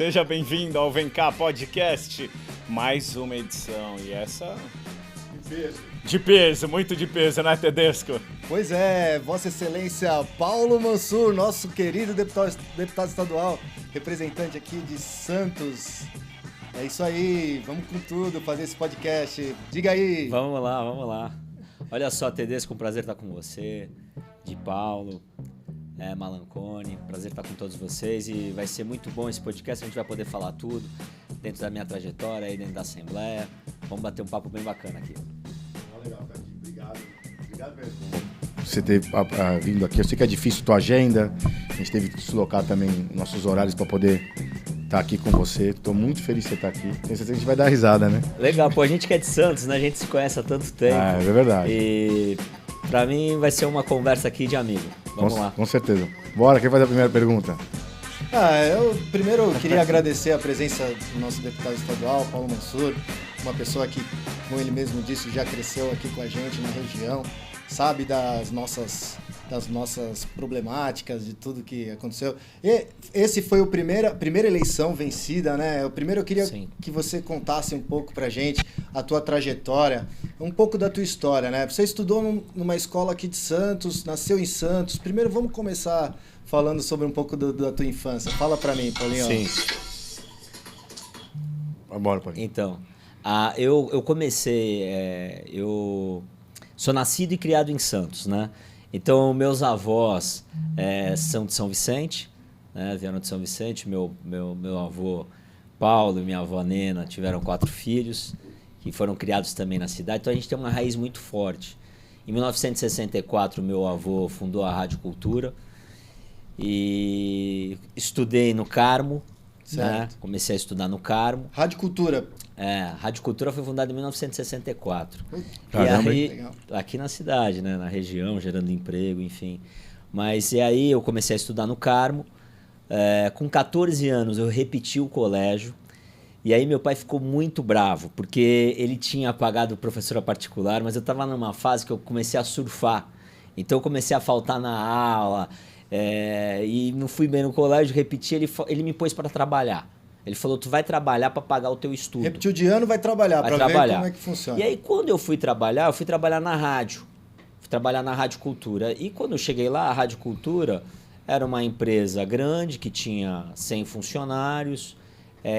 Seja bem-vindo ao Vem Cá Podcast, mais uma edição. E essa... De peso, muito de peso, né, Tedesco? Pois é, Vossa Excelência Paulo Mansur, nosso querido deputado estadual, representante aqui de Santos. É isso aí, vamos com tudo fazer esse podcast. Diga aí. Vamos lá. Olha só, Tedesco, um prazer estar com você, de Paulo, Malancone, prazer estar com todos vocês e vai ser muito bom esse podcast, a gente vai poder falar tudo dentro da minha trajetória, aí dentro da Assembleia. Vamos bater um papo bem bacana aqui. Legal, cara. Obrigado mesmo. Você ter vindo aqui, eu sei que é difícil a tua agenda, a gente teve que deslocar também nossos horários para poder estar aqui com você. Estou muito feliz de você estar aqui. Tenho certeza que a gente vai dar risada, né? Legal, pô, a gente que é de Santos, né? A gente se conhece há tanto tempo. É verdade. E pra mim vai ser uma conversa aqui de amigo. Vamos lá. Com certeza. Bora, quem faz a primeira pergunta? Eu primeiro queria agradecer a presença do nosso deputado estadual, Paulo Mansur, uma pessoa que, como ele mesmo disse, já cresceu aqui com a gente na região, sabe das nossas problemáticas, de tudo que aconteceu. E esse foi a primeira eleição vencida, né? Eu queria que você contasse um pouco pra gente a tua trajetória, um pouco da tua história, né? Você estudou numa escola aqui de Santos, nasceu em Santos. Primeiro vamos começar falando sobre um pouco da tua infância. Fala pra mim, Paulinho. Sim. Bora, Paulinho. Então, eu comecei... eu sou nascido e criado em Santos, né? Então, meus avós são de São Vicente, né? Vieram de São Vicente. Meu avô Paulo e minha avó Nena tiveram 4 filhos, que foram criados também na cidade. Então, a gente tem uma raiz muito forte. Em 1964, meu avô fundou a Rádio Cultura e estudei no Carmo, né? Comecei a estudar no Carmo. Rádio Cultura. Rádio Cultura foi fundada em 1964. Caramba, e aí, legal. aqui na cidade, né, na região, gerando emprego, enfim. Mas e aí eu comecei a estudar no Carmo. Com 14 anos eu repeti o colégio. E aí meu pai ficou muito bravo, porque ele tinha pagado professora particular, mas eu estava numa fase que eu comecei a surfar. Então eu comecei a faltar na aula, e não fui bem no colégio, repeti, ele me pôs para trabalhar. Ele falou, tu vai trabalhar para pagar o teu estudo. Repetiu de ano, vai trabalhar, para ver como é que funciona. E aí, quando eu fui trabalhar na rádio. Fui trabalhar na Rádio Cultura. E quando eu cheguei lá, a Rádio Cultura era uma empresa grande, que tinha 100 funcionários.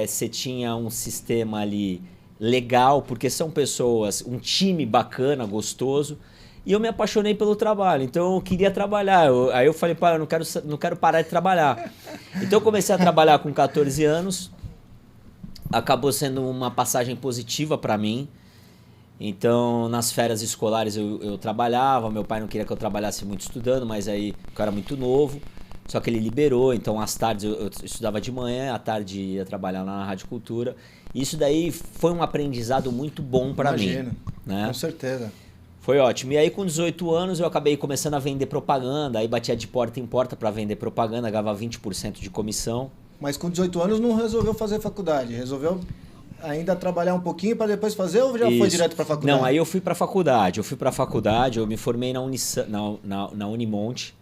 Você tinha um sistema ali legal, porque são pessoas, um time bacana, gostoso. E eu me apaixonei pelo trabalho, então eu queria trabalhar. Aí eu falei, pai, eu não quero parar de trabalhar. Então eu comecei a trabalhar com 14 anos, acabou sendo uma passagem positiva para mim. Então nas férias escolares eu trabalhava, meu pai não queria que eu trabalhasse muito estudando, mas aí eu era muito novo, só que ele liberou, então às tardes eu estudava de manhã, à tarde ia trabalhar lá na Rádio Cultura. Isso daí foi um aprendizado muito bom para mim. Imagino, né? Com certeza. Foi ótimo. E aí, com 18 anos, eu acabei começando a vender propaganda. Aí batia de porta em porta para vender propaganda, ganhava 20% de comissão. Mas com 18 anos não resolveu fazer faculdade? Resolveu ainda trabalhar um pouquinho para depois fazer ou já foi direto para faculdade? Não, aí eu fui para faculdade. Eu me formei na Unimonte.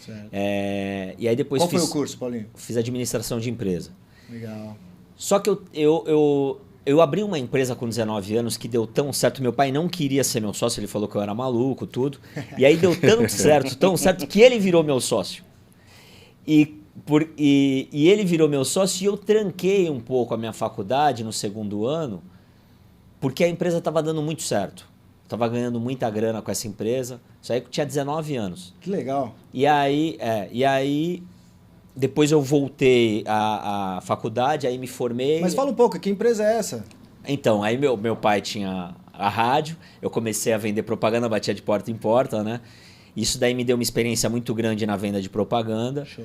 Certo. E aí depois Qual foi o curso, Paulinho? Fiz administração de empresa. Legal. Só que eu abri uma empresa com 19 anos que deu tão certo. Meu pai não queria ser meu sócio, ele falou que eu era maluco, tudo. E aí deu tão certo que ele virou meu sócio. E ele virou meu sócio e eu tranquei um pouco a minha faculdade no segundo ano, porque a empresa estava dando muito certo. Estava ganhando muita grana com essa empresa. Isso aí eu tinha 19 anos. Que legal. E aí depois eu voltei à faculdade, aí me formei. Mas fala um pouco, que empresa é essa? Então, aí meu pai tinha a rádio, eu comecei a vender propaganda, batia de porta em porta, né? Isso daí me deu uma experiência muito grande na venda de propaganda. Show.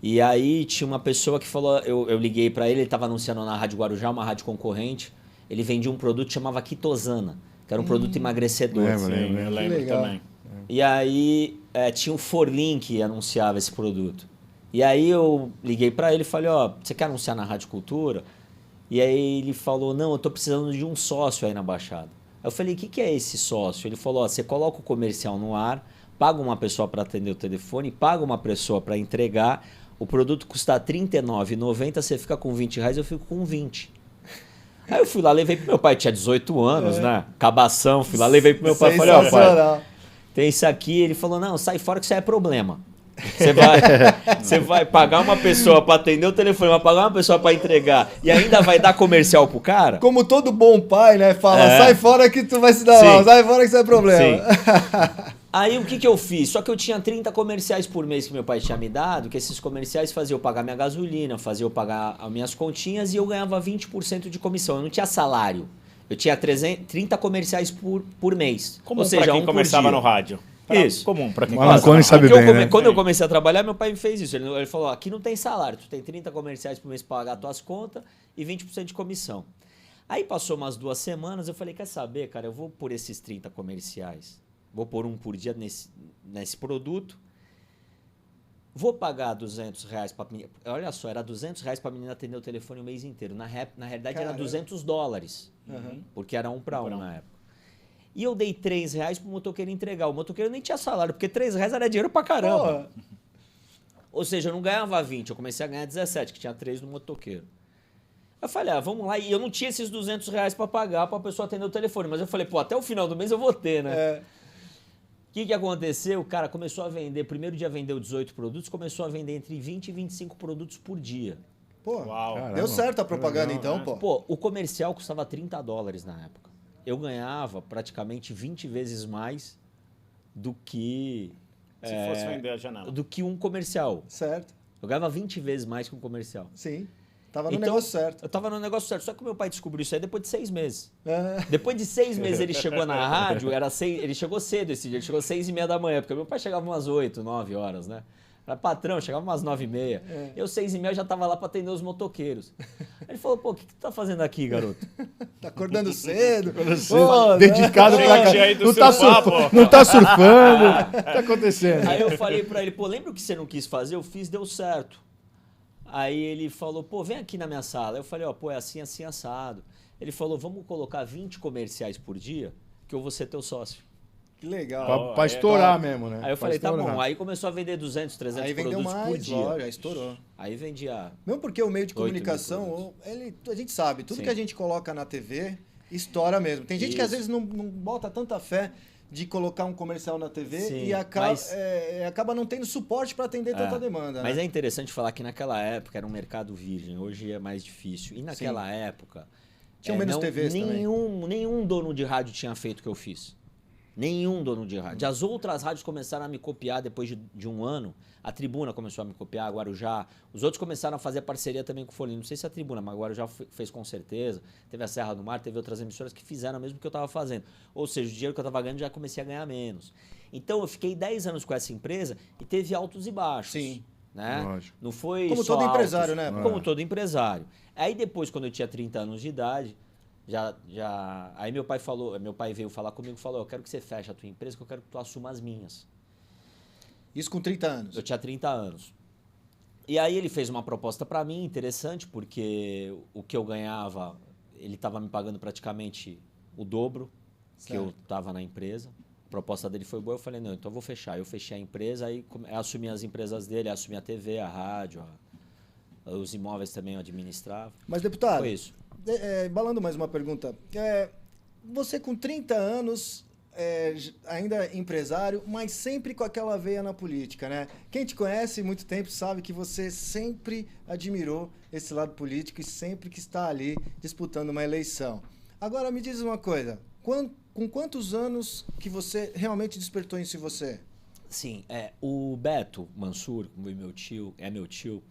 E aí tinha uma pessoa que falou, eu liguei para ele estava anunciando na Rádio Guarujá, uma rádio concorrente, ele vendia um produto que chamava Quitosana, que era um produto emagrecedor. Eu lembro também. E aí tinha o Forlin que anunciava esse produto. E aí eu liguei para ele e falei, você quer anunciar na Rádio Cultura? E aí ele falou, não, eu tô precisando de um sócio aí na Baixada. Aí eu falei, o que é esse sócio? Ele falou, você coloca o comercial no ar, paga uma pessoa para atender o telefone, paga uma pessoa para entregar, o produto custa R$39,90, você fica com R$20, eu fico com 20. Aí eu fui lá, levei pro meu pai, tinha 18 anos, né? Cabação, fui lá, levei pro meu pai e falei, ó, pai, tem isso aqui. Ele falou, não, sai fora que isso aí é problema. Você vai pagar uma pessoa para atender o telefone, vai pagar uma pessoa para entregar e ainda vai dar comercial pro cara? Como todo bom pai, né? Fala, sai fora que tu vai se dar mal, sai fora que isso é problema. Aí o que eu fiz? Só que eu tinha 30 comerciais por mês que meu pai tinha me dado, que esses comerciais faziam eu pagar minha gasolina, faziam eu pagar as minhas continhas e eu ganhava 20% de comissão. Eu não tinha salário. Eu tinha 30 comerciais por mês. Ou seja, quem começava no rádio. Isso. Comum pra quem sabe bem, né? Quando eu comecei a trabalhar, meu pai me fez isso. Ele falou, aqui não tem salário, tu tem 30 comerciais por mês para pagar tuas contas e 20% de comissão. Aí passou umas 2 semanas, eu falei, quer saber, cara, eu vou por esses 30 comerciais, vou pôr um por dia nesse produto, vou pagar R$200 para menina. Olha só, era R$200 para a menina atender o telefone o mês inteiro. Na realidade, era $200, porque era 1 para 1 na época. E eu dei R$3 pro motoqueiro entregar. O motoqueiro nem tinha salário, porque R$3 era dinheiro pra caramba. Ou seja, eu não ganhava 20, eu comecei a ganhar 17, que tinha 3 no motoqueiro. Eu falei, vamos lá. E eu não tinha esses R$200 pra pagar pra pessoa atender o telefone. Mas eu falei, até o final do mês eu vou ter, né? O que aconteceu? O cara começou a vender, primeiro dia vendeu 18 produtos, começou a vender entre 20 e 25 produtos por dia. Pô, deu certo a propaganda então, pô. Pô, o comercial custava $30 na época. Eu ganhava praticamente 20 vezes mais do que... Se fosse vender a janela. Do que um comercial. Certo. Eu ganhava 20 vezes mais que um comercial. Sim. Tava no negócio certo. Eu tava no negócio certo. Só que o meu pai descobriu isso aí depois de 6 meses. Depois de 6 meses ele chegou na rádio, ele chegou cedo esse dia, ele chegou às 6h30 da manhã, porque meu pai chegava umas 8, 9 horas, né? Era patrão, chegava umas 9h30. Eu, 6h30, já tava lá pra atender os motoqueiros. Ele falou, pô, o que tu tá fazendo aqui, garoto? Tá acordando cedo. Pô, dedicado pra cá. Não tá surfando. O que tá acontecendo? Aí eu falei pra ele, pô, lembra o que você não quis fazer? Eu fiz, deu certo. Aí ele falou, pô, vem aqui na minha sala. Eu falei, pô, é assim, assim, assado. Ele falou, vamos colocar 20 comerciais por dia, que eu vou ser teu sócio. Que legal. Pra estourar mesmo, né? Aí eu falei, tá bom. Aí começou a vender 200, 300 aí produtos mais, por dia. Já estourou. Aí vendia... Mesmo porque o meio de comunicação, a gente sabe, tudo que a gente coloca na TV, estoura mesmo. Tem gente que às vezes não bota tanta fé de colocar um comercial na TV e acaba não tendo suporte para atender tanta demanda. Mas né? é interessante falar que naquela época era um mercado virgem, hoje é mais difícil. E naquela época... Tinha menos TVs também. Nenhum dono de rádio tinha feito o que eu fiz. Nenhum dono de rádio. As outras rádios começaram a me copiar depois de um ano. A Tribuna começou a me copiar, a Guarujá. Os outros começaram a fazer parceria também com o Folhinho. Não sei se a Tribuna, mas a Guarujá fez com certeza. Teve a Serra do Mar, teve outras emissoras que fizeram mesmo que eu estava fazendo. Ou seja, o dinheiro que eu estava ganhando já comecei a ganhar menos. Então eu fiquei 10 anos com essa empresa e teve altos e baixos. Sim. Né? Lógico. Não foi como só todo altos, empresário, né? Como todo empresário. Aí depois, quando eu tinha 30 anos de idade... Aí meu pai veio falar comigo e falou, eu quero que você feche a tua empresa, que eu quero que tu assuma as minhas. Isso com 30 anos? Eu tinha 30 anos. E aí ele fez uma proposta para mim, interessante, porque o que eu ganhava, ele estava me pagando praticamente o dobro que eu estava na empresa. A proposta dele foi boa, eu falei, não, então eu vou fechar. Eu fechei a empresa, aí assumi as empresas dele, assumi a TV, a rádio, os imóveis também eu administrava. Mas, deputado... Foi isso. Balando mais uma pergunta. Você com 30 anos, ainda empresário, mas sempre com aquela veia na política, né? Quem te conhece há muito tempo sabe que você sempre admirou esse lado político e sempre que está ali disputando uma eleição. Agora me diz uma coisa, com quantos anos que você realmente despertou isso em você? Sim, o Beto Mansur, meu tio,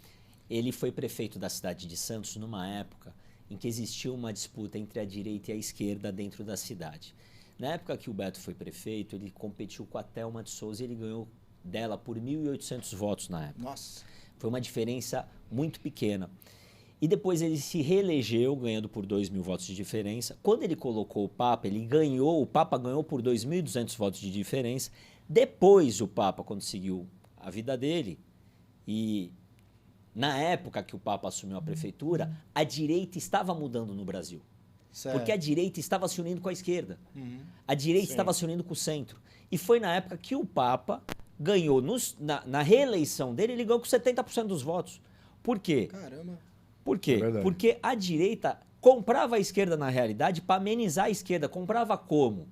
ele foi prefeito da cidade de Santos numa época em que existiu uma disputa entre a direita e a esquerda dentro da cidade. Na época que o Beto foi prefeito, ele competiu com a Thelma de Souza e ele ganhou dela por 1.800 votos na época. Nossa! Foi uma diferença muito pequena. E depois ele se reelegeu, ganhando por 2.000 votos de diferença. Quando ele colocou o Papa, o Papa ganhou por 2.200 votos de diferença. Depois o Papa conseguiu a vida dele e... Na época que o Papa assumiu a prefeitura, a direita estava mudando no Brasil. Certo. Porque a direita estava se unindo com a esquerda. A direita estava se unindo com o centro. E foi na época que o Papa ganhou na reeleição dele, ele ganhou com 70% dos votos. Por quê? Caramba. Por quê? Porque a direita comprava a esquerda na realidade para amenizar a esquerda. Comprava como?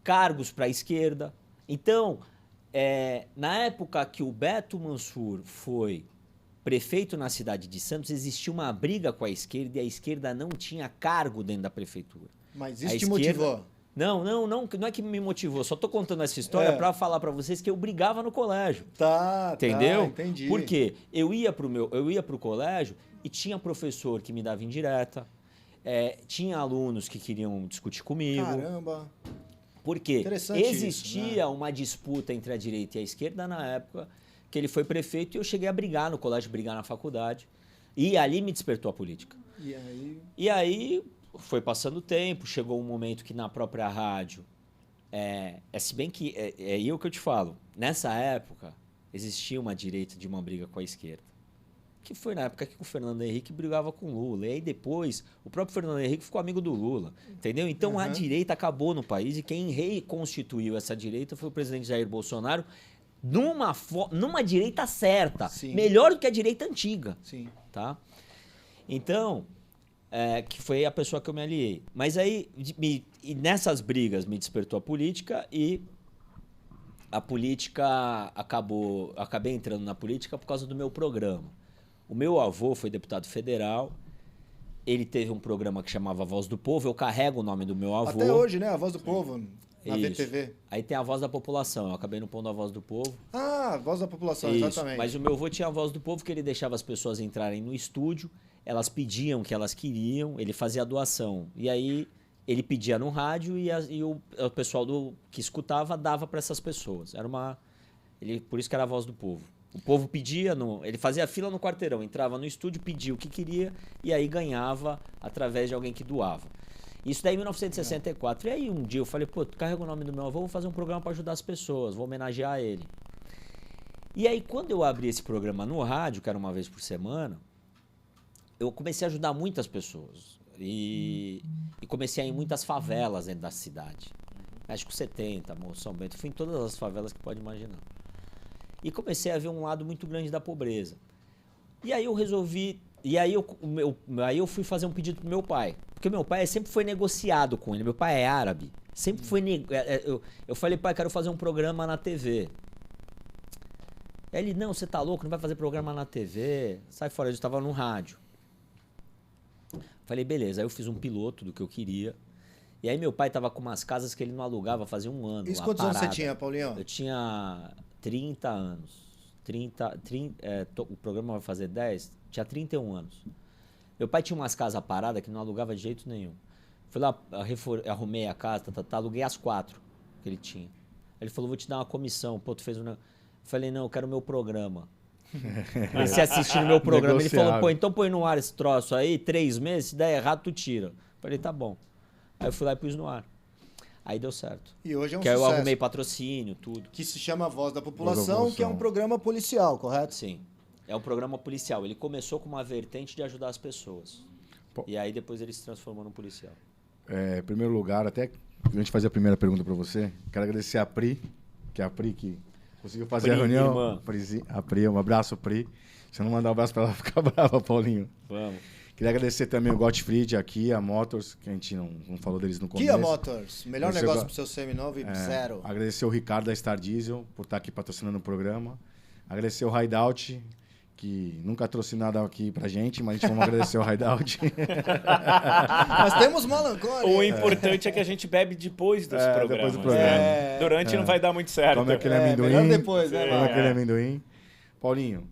Cargos para a esquerda. Então, na época que o Beto Mansur foi prefeito na cidade de Santos, existia uma briga com a esquerda e a esquerda não tinha cargo dentro da prefeitura. Mas isso te motivou? Não é que me motivou. Só tô contando essa história para falar para vocês que eu brigava no colégio. Entendeu? Entendi. Por quê? Eu ia pro colégio e tinha professor que me dava indireta, tinha alunos que queriam discutir comigo. Caramba. Porque existia uma disputa entre a direita e a esquerda na época que ele foi prefeito e eu cheguei a brigar no colégio, brigar na faculdade. E ali me despertou a política. E aí foi passando o tempo, chegou um momento que na própria rádio, se bem que é eu que eu te falo, nessa época existia uma direita de uma briga com a esquerda. Que foi na época que o Fernando Henrique brigava com o Lula. E aí depois, o próprio Fernando Henrique ficou amigo do Lula. Entendeu? Então a direita acabou no país e quem reconstituiu essa direita foi o presidente Jair Bolsonaro numa direita certa. Sim. Melhor do que a direita antiga. Sim. Tá? Então, que foi a pessoa que eu me aliei. Mas aí, e nessas brigas me despertou a política e a política acabei entrando na política por causa do meu programa. O meu avô foi deputado federal, ele teve um programa que chamava Voz do Povo, eu carrego o nome do meu avô. Até hoje, né? A Voz do Povo, na VTV. Aí tem a Voz da População, eu acabei no pondo a Voz do Povo. Ah, Voz da População, Isso. Exatamente. Mas o meu avô tinha a Voz do Povo, que ele deixava as pessoas entrarem no estúdio, elas pediam o que elas queriam, ele fazia a doação. E aí ele pedia no rádio e o pessoal que escutava dava para essas pessoas. Por isso que era a Voz do Povo. O povo pedia, ele fazia fila no quarteirão, entrava no estúdio, pedia o que queria e aí ganhava através de alguém que doava. Isso daí em 1964. E aí um dia eu falei, carrega o nome do meu avô, vou fazer um programa para ajudar as pessoas, vou homenagear ele. E aí quando eu abri esse programa no rádio, que era uma vez por semana, eu comecei a ajudar muitas pessoas. E comecei a ir em muitas favelas dentro da cidade. México 70, São Bento, fui em todas as favelas que pode imaginar. E comecei a ver um lado muito grande da pobreza. E aí eu resolvi... E aí eu fui fazer um pedido pro meu pai. Porque meu pai sempre foi negociado com ele. Meu pai é árabe. Sempre foi... Eu falei, pai, quero fazer um programa na TV. Aí ele, não, você tá louco? Não vai fazer programa na TV. Sai fora, eu estava no rádio. Falei, beleza. Aí eu fiz um piloto do que eu queria. E aí meu pai tava com umas casas que ele não alugava fazia um ano. Isso quantos anos você tinha, Paulinho? Eu tinha 30 anos. O programa vai fazer 10, tinha 31 anos. Meu pai tinha umas casas paradas que não alugava de jeito nenhum. Fui lá, arrumei a casa, aluguei as 4 que ele tinha. Aí ele falou, vou te dar uma comissão. Tu fez um... Falei, não, eu quero o meu programa. Comecei a assistir o meu programa. Ele falou, então põe no ar esse troço aí, 3 meses, se der errado, tu tira. Falei, tá bom. Aí eu fui lá e pus no ar. Aí deu certo. E hoje é um sucesso. Que aí eu arrumei patrocínio, tudo. Que se chama Voz da População, que é um programa policial, correto? Sim. É um programa policial. Ele começou com uma vertente de ajudar as pessoas. E aí depois ele se transformou num policial. Em primeiro lugar, até a gente fazer a primeira pergunta para você, quero agradecer a Pri, que conseguiu fazer a reunião. A Pri, um abraço, Pri. Se eu não mandar um abraço para ela, fica brava, Paulinho. Vamos. Queria agradecer também o Gottfried aqui, a Motors, que a gente não falou deles no começo. Kia Motors, melhor negócio pro seu seminovo e zero. Agradecer o Ricardo da Star Diesel por estar aqui patrocinando o programa. Agradecer o Hideout, que nunca trouxe nada aqui pra gente, mas a gente vamos agradecer o Hideout. Nós temos Malancore. O importante é que a gente bebe depois dos programas. Depois do programa. Durante não vai dar muito certo. Come aquele amendoim. Melhor depois, né? Come aquele amendoim. Paulinho,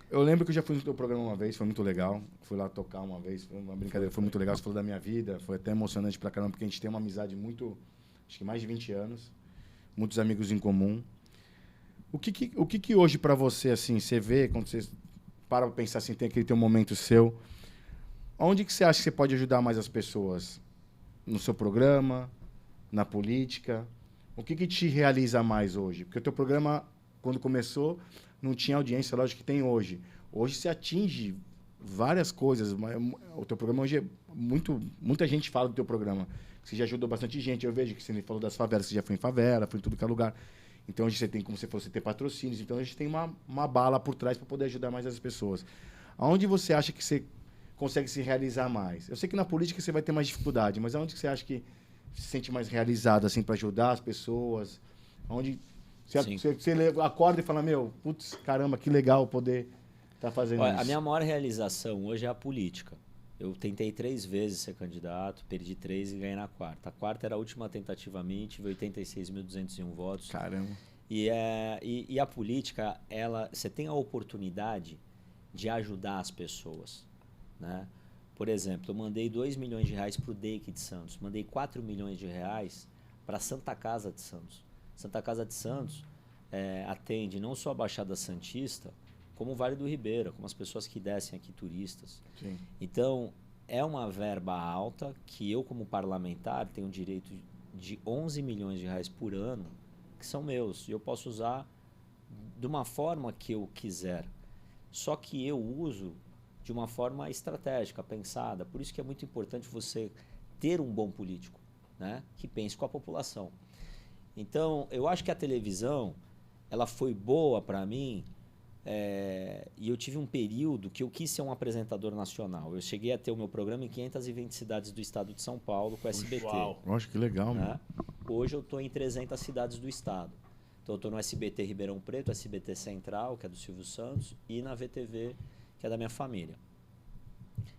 eu lembro que eu já fui no teu programa uma vez, foi muito legal. Fui lá tocar uma vez, foi uma brincadeira, foi muito legal. Você falou da minha vida, foi até emocionante pra caramba, porque a gente tem uma amizade muito, acho que mais de 20 anos, muitos amigos em comum. O que hoje pra você, assim, você vê, quando você para pra pensar assim, tem aquele teu momento seu, onde que você acha que você pode ajudar mais as pessoas? No seu programa, na política? O que te realiza mais hoje? Porque o teu programa, quando começou, não tinha audiência, lógico que tem hoje. Hoje você atinge várias coisas. O teu programa hoje é muita gente fala do teu programa. Você já ajudou bastante gente. Eu vejo que você falou das favelas, você já foi em favela, foi em tudo que é lugar. Então, hoje você tem, como você fosse ter patrocínios. Então, a gente tem uma bala por trás para poder ajudar mais as pessoas. Aonde você acha que você consegue se realizar mais? Eu sei que na política você vai ter mais dificuldade, mas aonde que você acha que se sente mais realizado, assim, para ajudar as pessoas? Onde você acorda e fala, meu, putz, caramba, que legal poder estar fazendo isso. A minha maior realização hoje é a política. Eu tentei 3 vezes ser candidato, perdi 3 e ganhei na quarta. A quarta era a última tentativa minha, tive 86.201 votos. Caramba. E a política, você tem a oportunidade de ajudar as pessoas, né? Por exemplo, eu mandei 2 milhões de reais para o DEIC de Santos, mandei 4 milhões de reais para a Santa Casa de Santos. Santa Casa de Santos atende não só a Baixada Santista, como o Vale do Ribeira, como as pessoas que descem aqui turistas. Sim. Então, é uma verba alta que eu, como parlamentar, tenho direito de 11 milhões de reais por ano, que são meus, e eu posso usar de uma forma que eu quiser. Só que eu uso de uma forma estratégica, pensada. Por isso que é muito importante você ter um bom político, né, que pense com a população. Então, eu acho que a televisão ela foi boa para mim, e eu tive um período que eu quis ser um apresentador nacional. Eu cheguei a ter o meu programa em 520 cidades do estado de São Paulo com o SBT. Uau. Acho que legal, né? mano. Hoje eu estou em 300 cidades do estado. Então eu estou no SBT Ribeirão Preto, SBT Central, que é do Silvio Santos, e na VTV, que é da minha família,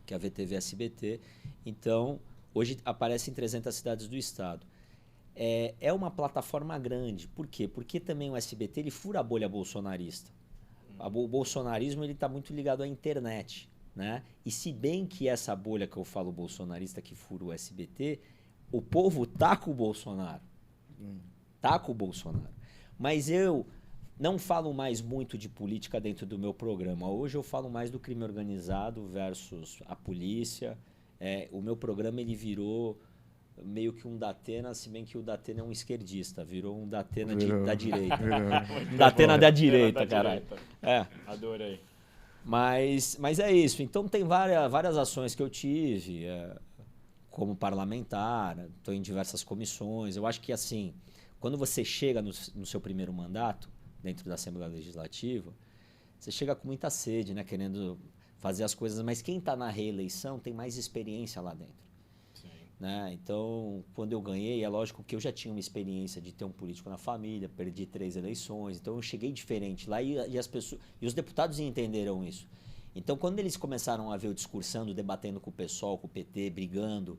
que é a VTV SBT. Então, hoje aparece em 300 cidades do estado. É uma plataforma grande. Por quê? Porque também o SBT ele fura a bolha bolsonarista. O bolsonarismo está muito ligado à internet, né? E se bem que essa bolha que eu falo bolsonarista que fura o SBT, o povo tá com o Bolsonaro. Tá com o Bolsonaro. Mas eu não falo mais muito de política dentro do meu programa. Hoje eu falo mais do crime organizado versus a polícia. O meu programa ele virou meio que um Datena, se bem que o Datena é um esquerdista, virou um Datena da direita. Datena da direita, caralho. Adorei. Mas é isso. Então tem várias ações que eu tive como parlamentar, estou em diversas comissões. Eu acho que assim, quando você chega no seu primeiro mandato, dentro da Assembleia Legislativa, você chega com muita sede, né, querendo fazer as coisas, mas quem está na reeleição tem mais experiência lá dentro. Né? Então, quando eu ganhei, é lógico que eu já tinha uma experiência de ter um político na família, perdi 3 eleições, então eu cheguei diferente lá e as pessoas, e os deputados entenderam isso. Então, quando eles começaram a ver eu discursando, debatendo com o PSOL, com o PT, brigando,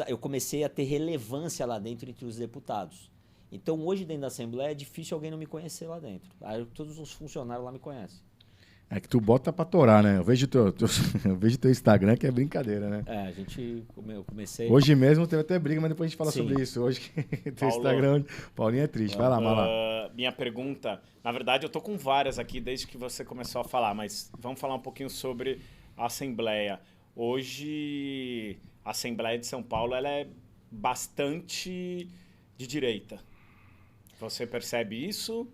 eu comecei a ter relevância lá dentro entre os deputados. Então, hoje dentro da Assembleia é difícil alguém não me conhecer lá dentro. Todos os funcionários lá me conhecem. É que tu bota pra torar, né? Eu vejo teu Instagram, que é brincadeira, né? Eu comecei... Hoje mesmo teve até briga, mas depois a gente fala Sim. sobre isso. Hoje teu Instagram... Paulinho é triste. Vai lá. Minha pergunta... Na verdade, eu tô com várias aqui desde que você começou a falar, mas vamos falar um pouquinho sobre a Assembleia. Hoje, a Assembleia de São Paulo ela é bastante de direita. Você percebe isso?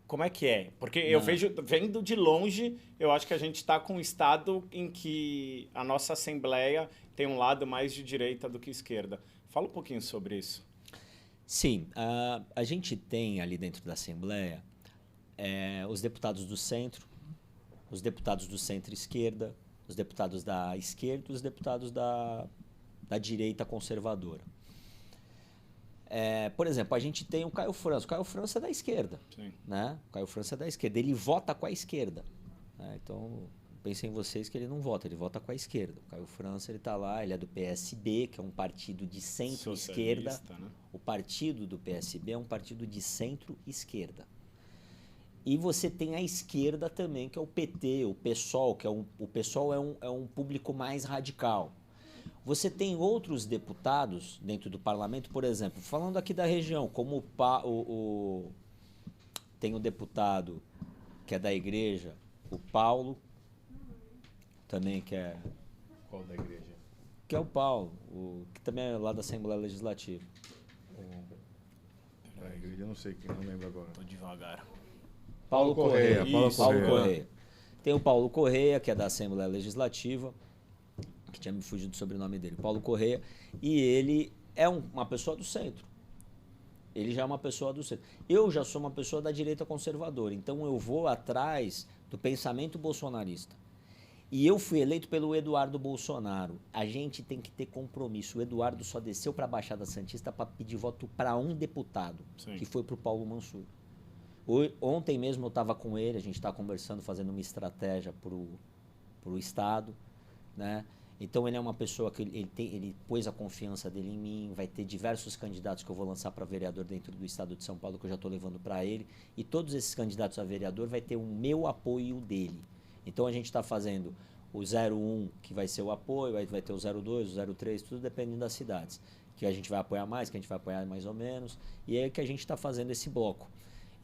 Como é que é? Porque eu vejo, vendo de longe, eu acho que a gente está com um estado em que a nossa Assembleia tem um lado mais de direita do que esquerda. Fala um pouquinho sobre isso. Sim, a gente tem ali dentro da Assembleia os deputados do centro, os deputados do centro-esquerda, os deputados da esquerda e os deputados da direita conservadora. Por exemplo, a gente tem o Caio França. O Caio França é da esquerda. Sim. Né? O Caio França é da esquerda. Ele vota com a esquerda. Né? Então, pensem em vocês que ele não vota, ele vota com a esquerda. O Caio França ele está lá, ele é do PSB, que é um partido de centro-esquerda. Né? O partido do PSB é um partido de centro-esquerda. E você tem a esquerda também, que é o PT, o PSOL, que o PSOL é um público mais radical. Você tem outros deputados dentro do parlamento, por exemplo, falando aqui da região, como tem o deputado que é da igreja, o Paulo, também que é... Qual da igreja? Que é o Paulo, que também é lá da Assembleia Legislativa. A igreja eu não sei, não lembro agora. Tô devagar. Paulo Correia. Paulo Correia. Tem o Paulo Correia, que é da Assembleia Legislativa, que tinha me fugido do sobrenome dele, Paulo Correia, e ele é uma pessoa do centro. Ele já é uma pessoa do centro. Eu já sou uma pessoa da direita conservadora, então eu vou atrás do pensamento bolsonarista. E eu fui eleito pelo Eduardo Bolsonaro. A gente tem que ter compromisso. O Eduardo só desceu para a Baixada Santista para pedir voto para um deputado, Sim. que foi para o Paulo Mansur. Ontem mesmo eu estava com ele, a gente está conversando, fazendo uma estratégia para o Estado, né? Então ele é uma pessoa que ele pôs a confiança dele em mim, vai ter diversos candidatos que eu vou lançar para vereador dentro do Estado de São Paulo, que eu já estou levando para ele, e todos esses candidatos a vereador vai ter o meu apoio dele. Então a gente está fazendo o 01, que vai ser o apoio, vai ter o 02, o 03, tudo dependendo das cidades, que a gente vai apoiar mais, que a gente vai apoiar mais ou menos, e é que a gente está fazendo esse bloco.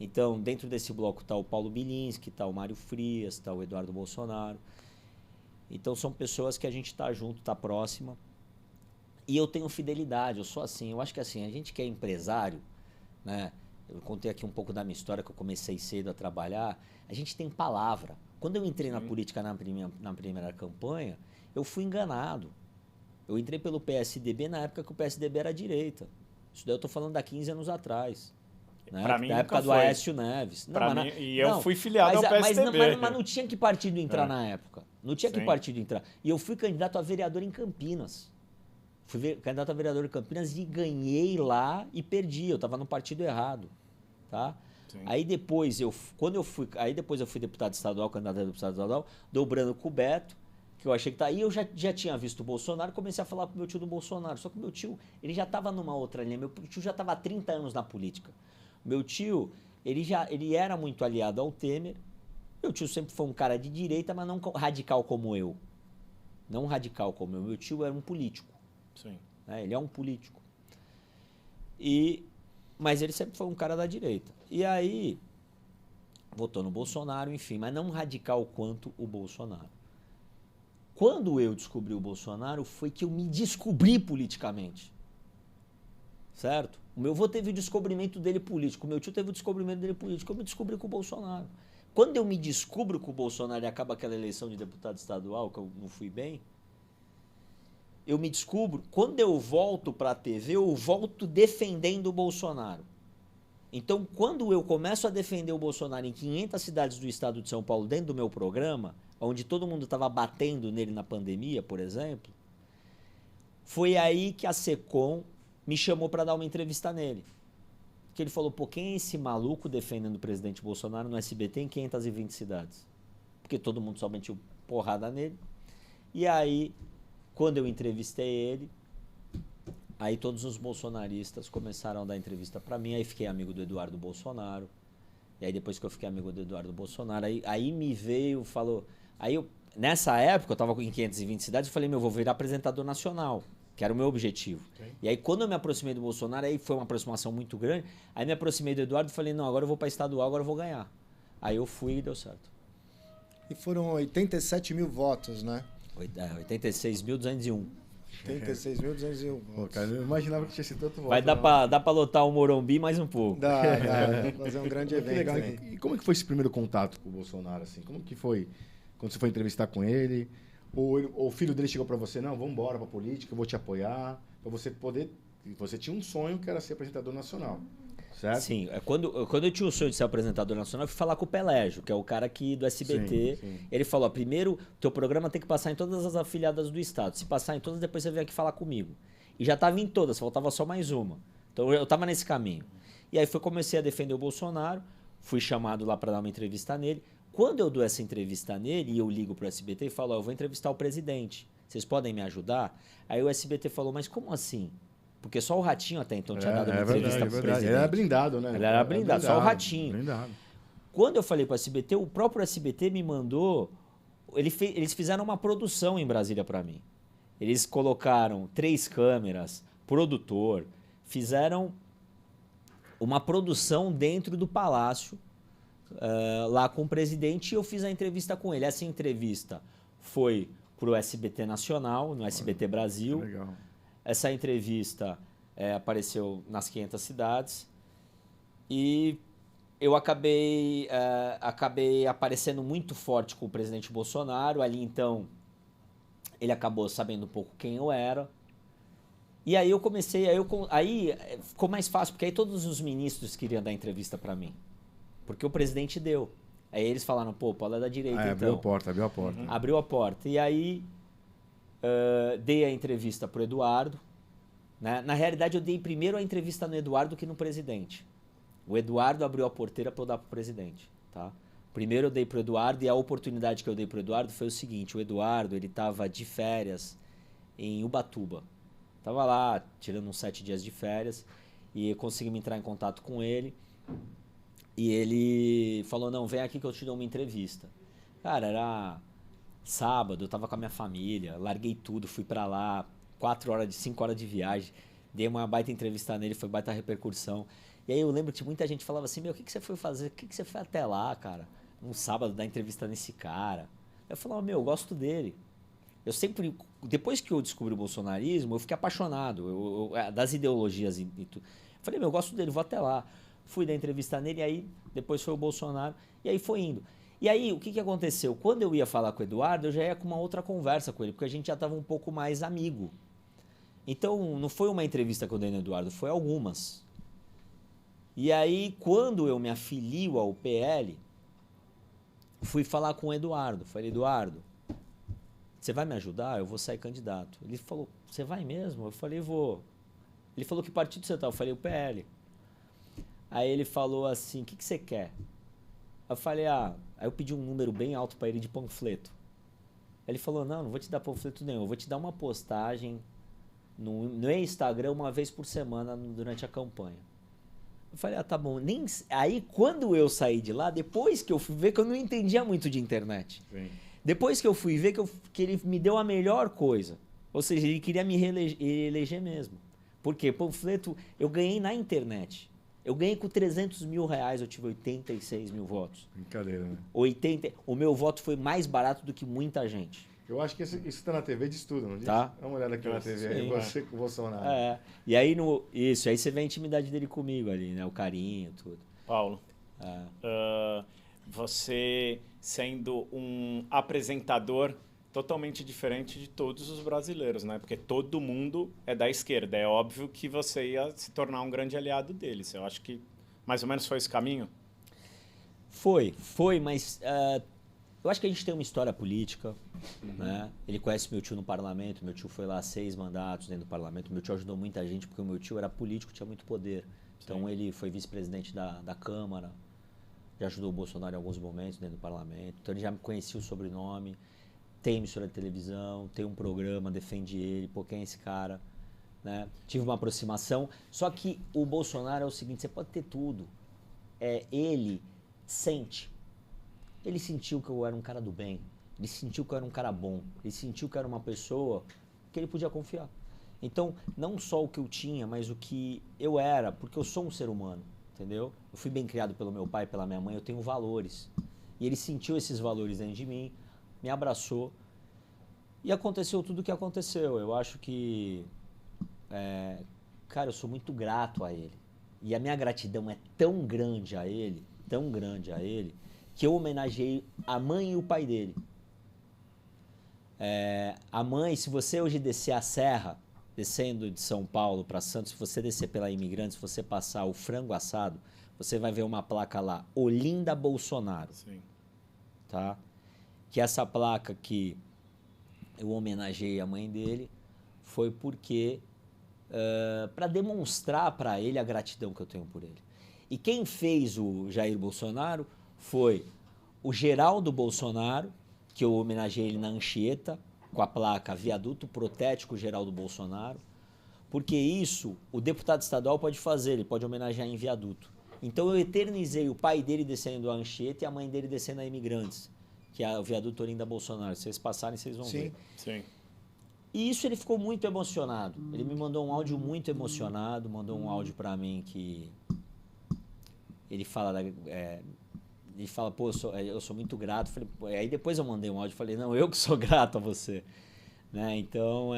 Então, dentro desse bloco está o Paulo Bilinski, está o Mário Frias, está o Eduardo Bolsonaro. Então, são pessoas que a gente está junto, está próxima. E eu tenho fidelidade, eu sou assim. Eu acho que assim, a gente que é empresário, né? Eu contei aqui um pouco da minha história, que eu comecei cedo a trabalhar. A gente tem palavra. Quando eu entrei na política na primeira campanha, eu fui enganado. Eu entrei pelo PSDB na época que o PSDB era a direita. Isso daí eu estou falando há 15 anos atrás. Né? Pra mim, na época do Aécio Neves. Eu fui filiado ao PSDB. Mas não tinha que partido entrar na época. Não tinha que partido entrar. E eu fui candidato a vereador em Campinas. Fui candidato a vereador em Campinas e ganhei lá e perdi. Eu estava no partido errado. Tá? Aí depois eu fui deputado estadual, candidato a deputado estadual, dobrando com o Beto, que eu achei que tá aí. Eu já tinha visto o Bolsonaro, comecei a falar pro meu tio do Bolsonaro. Só que o meu tio, ele já estava numa outra linha. Meu tio já estava há 30 anos na política. Meu tio, ele era muito aliado ao Temer. Meu tio sempre foi um cara de direita, mas não radical como eu. Não radical como eu. Meu tio era um político. Sim. Né? Ele é um político. Mas ele sempre foi um cara da direita. E aí, votou no Bolsonaro, enfim, mas não radical quanto o Bolsonaro. Quando eu descobri o Bolsonaro, foi que eu me descobri politicamente. Certo? O meu avô teve o descobrimento dele político, o meu tio teve o descobrimento dele político, eu me descobri com o Bolsonaro. Quando eu me descubro com o Bolsonaro e acaba aquela eleição de deputado estadual, que eu não fui bem, eu me descubro, quando eu volto para a TV, eu volto defendendo o Bolsonaro. Então, quando eu começo a defender o Bolsonaro em 500 cidades do estado de São Paulo, dentro do meu programa, onde todo mundo estava batendo nele na pandemia, por exemplo, foi aí que a SECOM me chamou para dar uma entrevista nele. Que ele falou, pô, quem é esse maluco defendendo o presidente Bolsonaro no SBT em 520 cidades? Porque todo mundo só metiu porrada nele. E aí, quando eu entrevistei ele, aí todos os bolsonaristas começaram a dar entrevista para mim, aí fiquei amigo do Eduardo Bolsonaro. E aí depois que eu fiquei amigo do Eduardo Bolsonaro, aí me veio, falou... Nessa época, eu estava em 520 cidades, eu falei, eu vou virar apresentador nacional, que era o meu objetivo. Okay. E aí quando eu me aproximei do Bolsonaro, aí foi uma aproximação muito grande, aí me aproximei do Eduardo e falei, não, agora eu vou para estadual, agora eu vou ganhar. Aí eu fui e deu certo. E foram 87 mil votos, né? 86.201. 86.201 Pô, cara, eu imaginava que tinha sido tanto voto. Vai dar pra lotar o Morumbi mais um pouco. Dá. Fazer um grande evento. Legal. E como é que foi esse primeiro contato com o Bolsonaro, assim? Como que foi quando você foi entrevistar com ele? O filho dele chegou pra você, não, vamos embora pra política, eu vou te apoiar, pra você poder... Você tinha um sonho que era ser apresentador nacional, certo? Sim, quando eu tinha o sonho de ser apresentador nacional, eu fui falar com o Pelégio, que é o cara aqui do SBT. Sim. Ele falou, primeiro, teu programa tem que passar em todas as afiliadas do estado. Se passar em todas, depois você vem aqui falar comigo. E já estava em todas, faltava só mais uma. Então eu estava nesse caminho. E aí comecei a defender o Bolsonaro, fui chamado lá para dar uma entrevista nele. Quando eu dou essa entrevista nele e eu ligo pro SBT e falo, eu vou entrevistar o presidente, vocês podem me ajudar? Aí o SBT falou, mas como assim? Porque só o Ratinho até então tinha dado uma entrevista pro presidente. Ele era blindado, né? Ele era blindado, só o Ratinho. Blindado. Quando eu falei para o SBT, o próprio SBT me mandou... Eles fizeram uma produção em Brasília para mim. Eles colocaram 3 câmeras, produtor, fizeram uma produção dentro do palácio, lá com o presidente, e eu fiz a entrevista com ele. Essa entrevista foi pro SBT Nacional, no SBT Brasil. Legal. Essa entrevista apareceu nas 500 cidades e eu acabei aparecendo muito forte com o presidente Bolsonaro. Ali, então, ele acabou sabendo um pouco quem eu era. E aí eu comecei, aí ficou mais fácil, porque aí todos os ministros queriam dar entrevista para mim. Porque o presidente deu. Aí eles falaram, pô, Paulo é da direita, então. Abriu a porta. Abriu a porta. E aí dei a entrevista pro Eduardo. Né? Na realidade, eu dei primeiro a entrevista no Eduardo que no presidente. O Eduardo abriu a porteira para eu dar pro presidente. Tá? Primeiro eu dei pro Eduardo, e a oportunidade que eu dei pro Eduardo foi o seguinte: o Eduardo, ele estava de férias em Ubatuba. Tava lá, tirando uns 7 dias de férias, e conseguimos entrar em contato com ele. E ele falou, não, vem aqui que eu te dou uma entrevista. Cara, era sábado, eu tava com a minha família, larguei tudo, fui pra lá, 5 horas de viagem, dei uma baita entrevista nele, foi baita repercussão. E aí eu lembro que muita gente falava assim, meu, o que você foi fazer? O que você foi até lá, cara? Um sábado dar entrevista nesse cara. Eu falava, meu, eu gosto dele. Eu sempre, depois que eu descobri o bolsonarismo, eu fiquei apaixonado das ideologias e tudo. Falei, meu, eu gosto dele, vou até lá. Fui dar entrevista nele, aí depois foi o Bolsonaro, e aí foi indo. E aí, o que aconteceu? Quando eu ia falar com o Eduardo, eu já ia com uma outra conversa com ele, porque a gente já estava um pouco mais amigo. Então, não foi uma entrevista que eu dei no Eduardo, foi algumas. E aí, quando eu me afilio ao PL, fui falar com o Eduardo. Falei, Eduardo, você vai me ajudar? Eu vou sair candidato. Ele falou, você vai mesmo? Eu falei, vou. Ele falou, que partido você tá? Eu falei, o PL. Aí ele falou assim, o que você quer? Eu falei, aí eu pedi um número bem alto para ele de panfleto. Ele falou, não vou te dar panfleto nenhum, eu vou te dar uma postagem no Instagram uma vez por semana durante a campanha. Eu falei, tá bom. Aí quando eu saí de lá, depois que eu fui ver que eu não entendia muito de internet. Sim. Depois que eu fui ver que ele me deu a melhor coisa. Ou seja, ele queria me reeleger mesmo. Por quê? Panfleto eu ganhei na internet. Eu ganhei com 300 mil reais, eu tive 86 mil votos. Brincadeira, né? O meu voto foi mais barato do que muita gente. Eu acho que isso tá na TV diz tudo, não diz? Tá. Dá uma olhada aqui na TV, aí você com o Bolsonaro. E aí, aí você vê a intimidade dele comigo ali, né? O carinho, tudo. Paulo, você sendo um apresentador totalmente diferente de todos os brasileiros, né? Porque todo mundo é da esquerda. É óbvio que você ia se tornar um grande aliado deles. Eu acho que mais ou menos foi esse caminho? Foi, mas eu acho que a gente tem uma história política, né? Ele conhece meu tio no parlamento, meu tio foi lá 6 mandatos dentro do parlamento, meu tio ajudou muita gente porque o meu tio era político, tinha muito poder. Então Sim. Ele foi vice-presidente da Câmara, já ajudou o Bolsonaro em alguns momentos dentro do parlamento, então ele já me conhecia o sobrenome. Tem emissora de televisão, tem um programa, defende ele, pô, quem é esse cara? Né? Tive uma aproximação. Só que o Bolsonaro é o seguinte, você pode ter tudo. Ele sente. Ele sentiu que eu era um cara do bem. Ele sentiu que eu era um cara bom. Ele sentiu que eu era uma pessoa que ele podia confiar. Então, não só o que eu tinha, mas o que eu era, porque eu sou um ser humano, entendeu? Eu fui bem criado pelo meu pai e pela minha mãe, eu tenho valores. E ele sentiu esses valores dentro de mim, me abraçou e aconteceu tudo o que aconteceu. Eu acho que, cara, eu sou muito grato a ele. E a minha gratidão é tão grande a ele, que eu homenageei a mãe e o pai dele. A mãe, se você hoje descer a serra, descendo de São Paulo para Santos, se você descer pela Imigrantes, se você passar o frango assado, você vai ver uma placa lá, Olinda Bolsonaro. Sim. Tá? Que essa placa que eu homenageei a mãe dele foi porque para demonstrar para ele a gratidão que eu tenho por ele. E quem fez o Jair Bolsonaro foi o Geraldo Bolsonaro, que eu homenageei ele na Anchieta, com a placa Viaduto Protético Geraldo Bolsonaro, porque isso o deputado estadual pode fazer, ele pode homenagear em viaduto. Então eu eternizei o pai dele descendo a Anchieta e a mãe dele descendo a Imigrantes, que é o viaduto Olinda Bolsonaro. Se vocês passarem, vocês vão ver. Sim. E isso ele ficou muito emocionado. Ele me mandou um áudio muito emocionado, mandou um áudio para mim que ele fala, pô, eu sou muito grato. Falei, aí depois eu mandei um áudio, falei, não, eu que sou grato a você, né? Então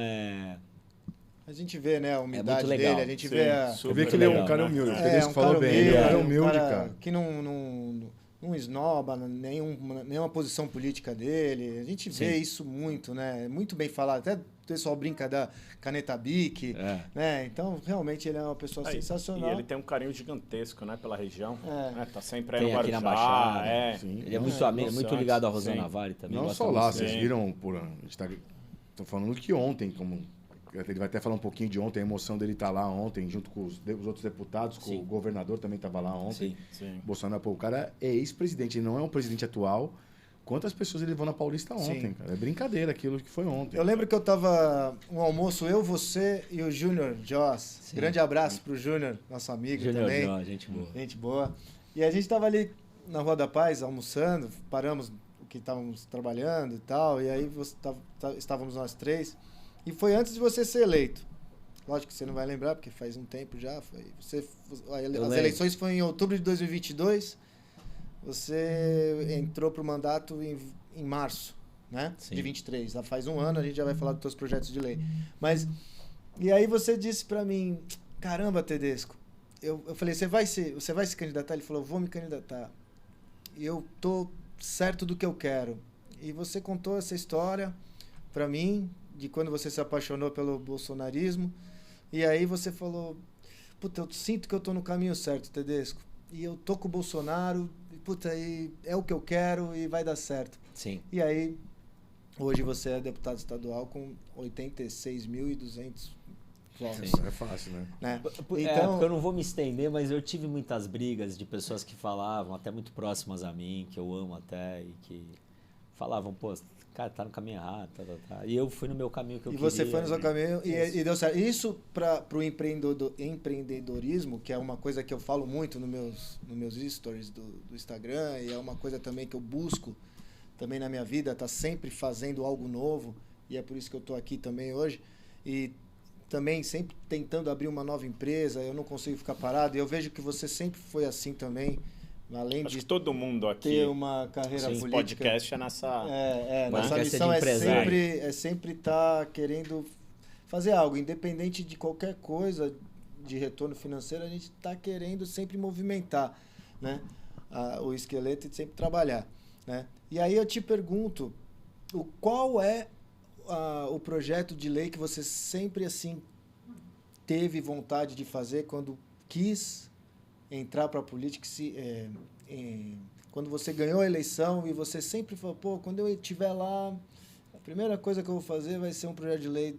a gente vê, né, a humildade legal. dele, a gente Sim, vê Você vê que ele é um cara humilde. O Felipe falou bem, ele é um cara humilde, cara. Que não não esnoba nenhuma posição política dele. A gente vê isso muito, né? Muito bem falado. Até o pessoal brinca da caneta Bic, né? Então, realmente, ele é uma pessoa sensacional. E ele tem um carinho gigantesco, né, pela região. Né? Tá sempre aí tem no aqui Guarujá. na Baixada. Ele é muito ligado a Rosana Vale também. Não só lá, vocês viram... Estou falando que ontem, ele vai até falar um pouquinho de ontem, a emoção dele estar lá ontem, junto com os outros deputados, com o governador também estava lá ontem. Sim. Bolsonaro, o cara é ex-presidente, ele não é um presidente atual. Quantas pessoas ele levou na Paulista ontem, cara? É brincadeira aquilo que foi ontem. Eu lembro que eu tava no almoço, eu, você e o Júnior Joss. Grande abraço pro Júnior, nosso amigo também. Júnior, gente boa. Gente boa. E a gente tava ali na Rua da Paz, almoçando, paramos o que estávamos trabalhando e tal, e aí estávamos nós três. E foi antes de você ser eleito. Lógico que você não vai lembrar, porque faz um tempo já. As eleições foram em outubro de 2022. Você entrou para o mandato em março, né? Sim. De 23. Já faz um ano, a gente já vai falar dos seus projetos de lei. Mas, e aí você disse para mim, caramba, Tedesco. Eu falei, você vai se candidatar? Ele falou, vou me candidatar. E eu tô certo do que eu quero. E você contou essa história para mim, de quando você se apaixonou pelo bolsonarismo. E aí você falou, puta, eu sinto que eu tô no caminho certo, Tedesco. E eu tô com o Bolsonaro, e, puta, e é o que eu quero e vai dar certo. Sim. E aí, hoje você é deputado estadual com 86.200 votos. Isso é fácil, né? Então, porque eu não vou me estender, mas eu tive muitas brigas de pessoas que falavam, até muito próximas a mim, que eu amo até, e que falavam, pô, cara, tá no caminho errado, tá. E eu fui no meu caminho que eu queria. E você foi no seu caminho e deu certo. Isso para o empreendedorismo, que é uma coisa que eu falo muito nos meus stories do Instagram, e é uma coisa também que eu busco também na minha vida, tá sempre fazendo algo novo, e é por isso que eu tô aqui também hoje. E também sempre tentando abrir uma nova empresa, eu não consigo ficar parado, e eu vejo que você sempre foi assim também. Além Acho de que todo mundo aqui ter uma carreira política. Esse podcast é nessa... Nossa missão é sempre estar querendo fazer algo, independente de qualquer coisa de retorno financeiro, a gente está querendo sempre movimentar, né? O esqueleto e sempre trabalhar, né? E aí eu te pergunto, qual é o projeto de lei que você sempre assim teve vontade de fazer quando quis entrar para a política, quando você ganhou a eleição e você sempre falou, pô, quando eu estiver lá, a primeira coisa que eu vou fazer vai ser um projeto de lei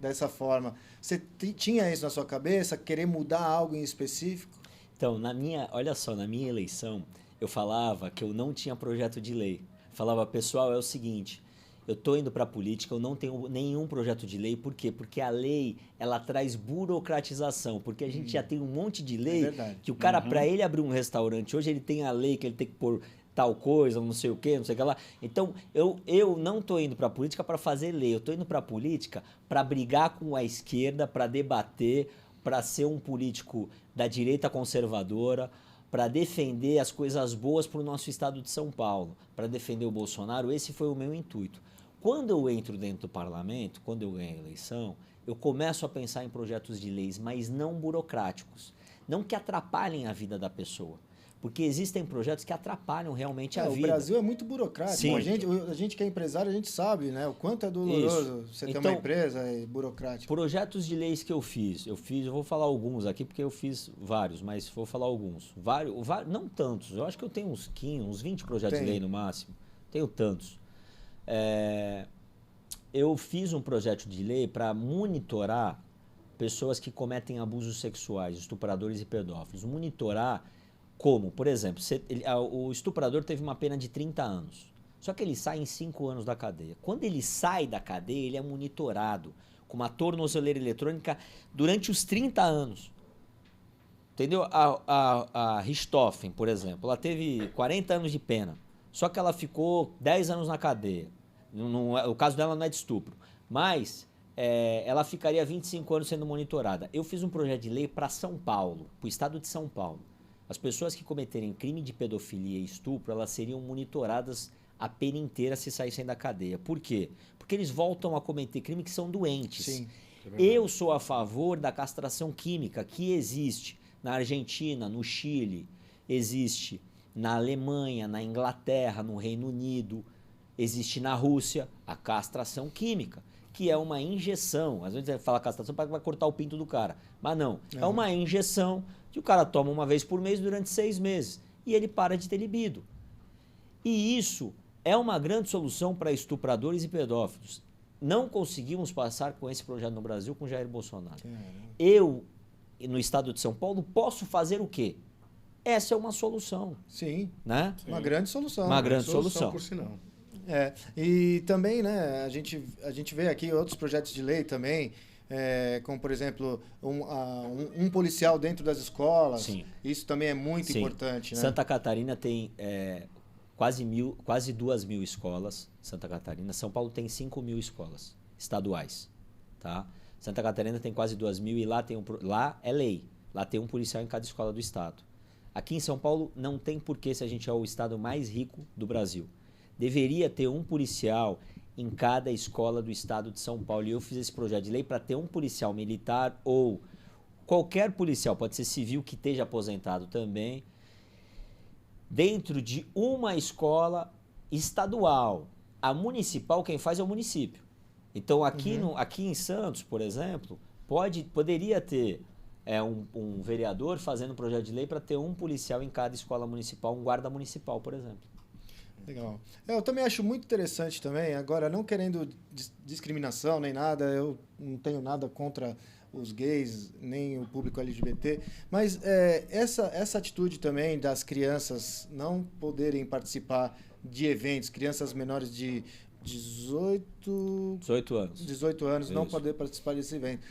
dessa forma. Você tinha isso na sua cabeça, querer mudar algo em específico? Então, olha só, na minha eleição, eu falava que eu não tinha projeto de lei. Falava, pessoal, é o seguinte, eu estou indo para a política, eu não tenho nenhum projeto de lei. Por quê? Porque a lei, ela traz burocratização. Porque a gente já tem um monte de lei que o cara, para ele abrir um restaurante, hoje ele tem a lei que ele tem que pôr tal coisa, não sei o quê, não sei o que lá. Então, eu não estou indo para a política para fazer lei. Eu estou indo para a política para brigar com a esquerda, para debater, para ser um político da direita conservadora, para defender as coisas boas para o nosso estado de São Paulo, para defender o Bolsonaro. Esse foi o meu intuito. Quando eu entro dentro do parlamento, quando eu ganho a eleição, eu começo a pensar em projetos de leis, mas não burocráticos, não que atrapalhem a vida da pessoa. Porque existem projetos que atrapalham realmente a vida. O Brasil é muito burocrático. Sim. A gente que é empresário, a gente sabe, né? O quanto é doloroso você ter uma empresa burocrática. Projetos de leis que eu vou falar alguns aqui, porque eu fiz vários, mas vou falar alguns. Vários, não tantos, eu acho que eu tenho uns 15, uns 20 projetos de lei no máximo. Tenho tantos. Eu fiz um projeto de lei para monitorar pessoas que cometem abusos sexuais, estupradores e pedófilos. Monitorar como, por exemplo, o estuprador teve uma pena de 30 anos, só que ele sai em 5 anos da cadeia. Quando ele sai da cadeia, ele é monitorado com uma tornozeleira eletrônica durante os 30 anos. Entendeu? A Richthofen, por exemplo, ela teve 40 anos de pena, só que ela ficou 10 anos na cadeia. O caso dela não é de estupro, mas ela ficaria 25 anos sendo monitorada. Eu fiz um projeto de lei para São Paulo, para o estado de São Paulo. As pessoas que cometerem crime de pedofilia e estupro, elas seriam monitoradas a pena inteira se saíssem da cadeia. Por quê? Porque eles voltam a cometer crime que são doentes. Sim. Eu sou a favor da castração química que existe na Argentina, no Chile, existe na Alemanha, na Inglaterra, no Reino Unido, existe na Rússia a castração química, que é uma injeção. Às vezes a gente fala castração para vai cortar o pinto do cara, mas não. É uma injeção que o cara toma uma vez por mês durante 6 meses e ele para de ter libido. E isso é uma grande solução para estupradores e pedófilos. Não conseguimos passar com esse projeto no Brasil com Jair Bolsonaro. Eu, no estado de São Paulo, posso fazer o quê? Essa é uma solução. Sim. Né? Sim. Uma grande solução. Uma grande solução. Por sinal. E também, né, a gente vê aqui outros projetos de lei também, como, por exemplo, um policial dentro das escolas. Sim. Isso também é muito importante. Né? Santa Catarina tem quase 2.000 escolas. Santa Catarina. São Paulo tem 5.000 escolas estaduais. Tá? Santa Catarina tem quase 2.000 e lá é lei. Lá tem um policial em cada escola do estado. Aqui em São Paulo não tem porquê, se a gente é o estado mais rico do Brasil. Deveria ter um policial em cada escola do estado de São Paulo. E eu fiz esse projeto de lei para ter um policial militar ou qualquer policial, pode ser civil que esteja aposentado também, dentro de uma escola estadual. A municipal, quem faz é o município. Então, aqui em Santos, por exemplo, poderia ter um vereador fazendo um projeto de lei para ter um policial em cada escola municipal, um guarda municipal, por exemplo. Legal. Eu também acho muito interessante também, agora não querendo discriminação nem nada, eu não tenho nada contra os gays, nem o público LGBT, mas essa atitude também das crianças não poderem participar de eventos, crianças menores de 18 anos não poder participar desse evento.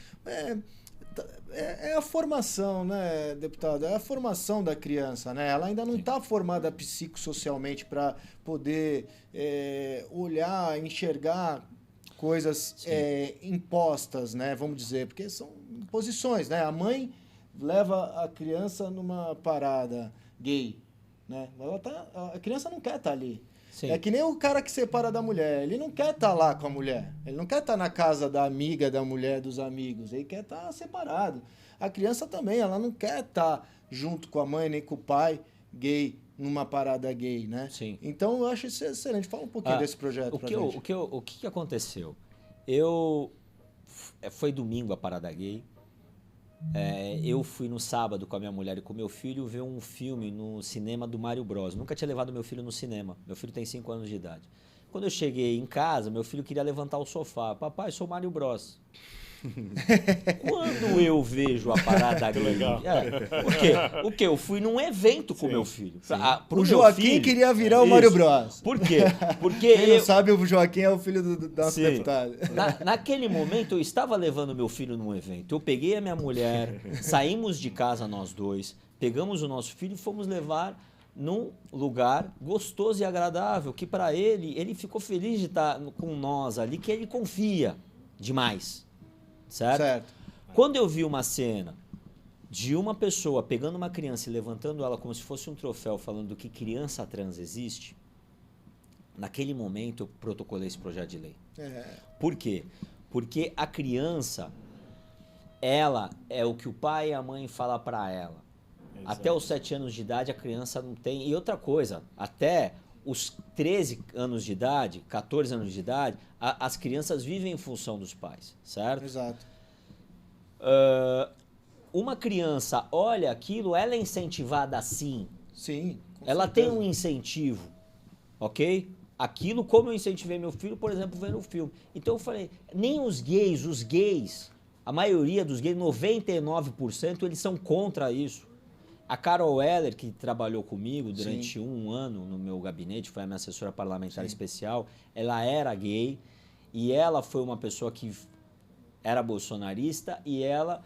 É a formação, né, deputado? É a formação da criança, né? Ela ainda não está formada psicossocialmente para poder olhar, enxergar coisas impostas, né? Vamos dizer, porque são imposições, né? A mãe leva a criança numa parada gay, né? A criança não quer estar ali. Sim. É que nem o cara que separa da mulher. Ele não quer estar lá com a mulher. Ele não quer estar na casa da amiga da mulher, dos amigos. Ele quer estar separado. A criança também, ela não quer estar junto com a mãe nem com o pai gay, numa parada gay, né? Sim. Então, eu acho isso excelente. Fala um pouquinho desse projeto pra gente. O que aconteceu? Foi domingo a parada gay. Eu fui no sábado com a minha mulher e com meu filho ver um filme no cinema do Mário Bros. Nunca tinha levado meu filho no cinema. Meu filho tem 5 anos de idade. Quando eu cheguei em casa, meu filho queria levantar o sofá. Papai, sou Mário Bros. Quando eu vejo a parada gay... legal. O quê? Eu fui num evento com meu filho. O Joaquim queria virar o Mário Bros. Por quê? Porque quem não sabe, o Joaquim é o filho do nosso deputado. Naquele momento, eu estava levando meu filho num evento. Eu peguei a minha mulher, saímos de casa nós dois, pegamos o nosso filho e fomos levar num lugar gostoso e agradável, que para ele ficou feliz de estar com nós ali, que ele confia demais. Certo? Quando eu vi uma cena de uma pessoa pegando uma criança e levantando ela como se fosse um troféu, falando que criança trans existe, naquele momento eu protocolei esse projeto de lei. Por quê? Porque a criança, ela é o que o pai e a mãe falam para ela. Exato. Até os 7 anos de idade a criança não tem... E outra coisa, até os 13 anos de idade, 14 anos de idade, as crianças vivem em função dos pais, certo? Exato. Uma criança olha aquilo, ela é incentivada assim. Sim. Ela tem um incentivo, ok? Aquilo como eu incentivei meu filho, por exemplo, vendo o filme. Então eu falei, nem os gays, a maioria dos gays, 99%, eles são contra isso. A Carol Heller, que trabalhou comigo durante um ano no meu gabinete, foi a minha assessora parlamentar especial, ela era gay e ela foi uma pessoa que era bolsonarista e ela,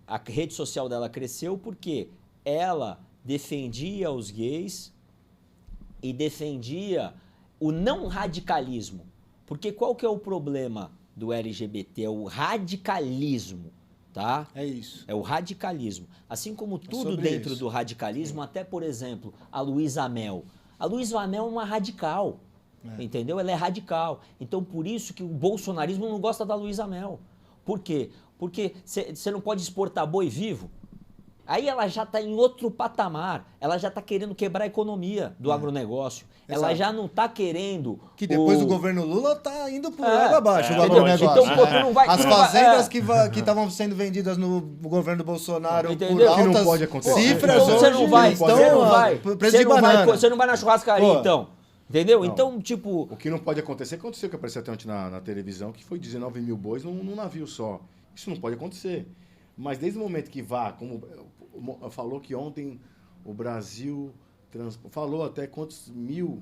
a rede social dela cresceu porque ela defendia os gays e defendia o não radicalismo. Porque qual que é o problema do LGBT? É o radicalismo. Tá? É isso. É o radicalismo. Assim como tudo dentro do radicalismo, até, por exemplo, a Luísa Mel. A Luísa Mel é uma radical, entendeu? Ela é radical. Então, por isso que o bolsonarismo não gosta da Luísa Mel. Por quê? Porque você não pode exportar boi vivo. Aí ela já está em outro patamar, ela já está querendo quebrar a economia do agronegócio. Ela Exato. já não está querendo... Que depois do governo Lula tá indo por É, água abaixo o entendeu? agronegócio. Então, pô, tu não vai... As tu não vai- fazendas que estavam sendo vendidas no governo do Bolsonaro Entendeu? por Que não altas pode acontecer. cifras Então você hoje não vai, estão você não vai, preço de você não vai, banana. você não vai na churrascaria, Pô. então. Entendeu? Não. Então, tipo... O que não pode acontecer, aconteceu que apareceu até ontem na televisão, que foi 19 mil bois num navio só. Isso não pode acontecer. Mas desde o momento que como falou que ontem o Brasil falou até quantos mil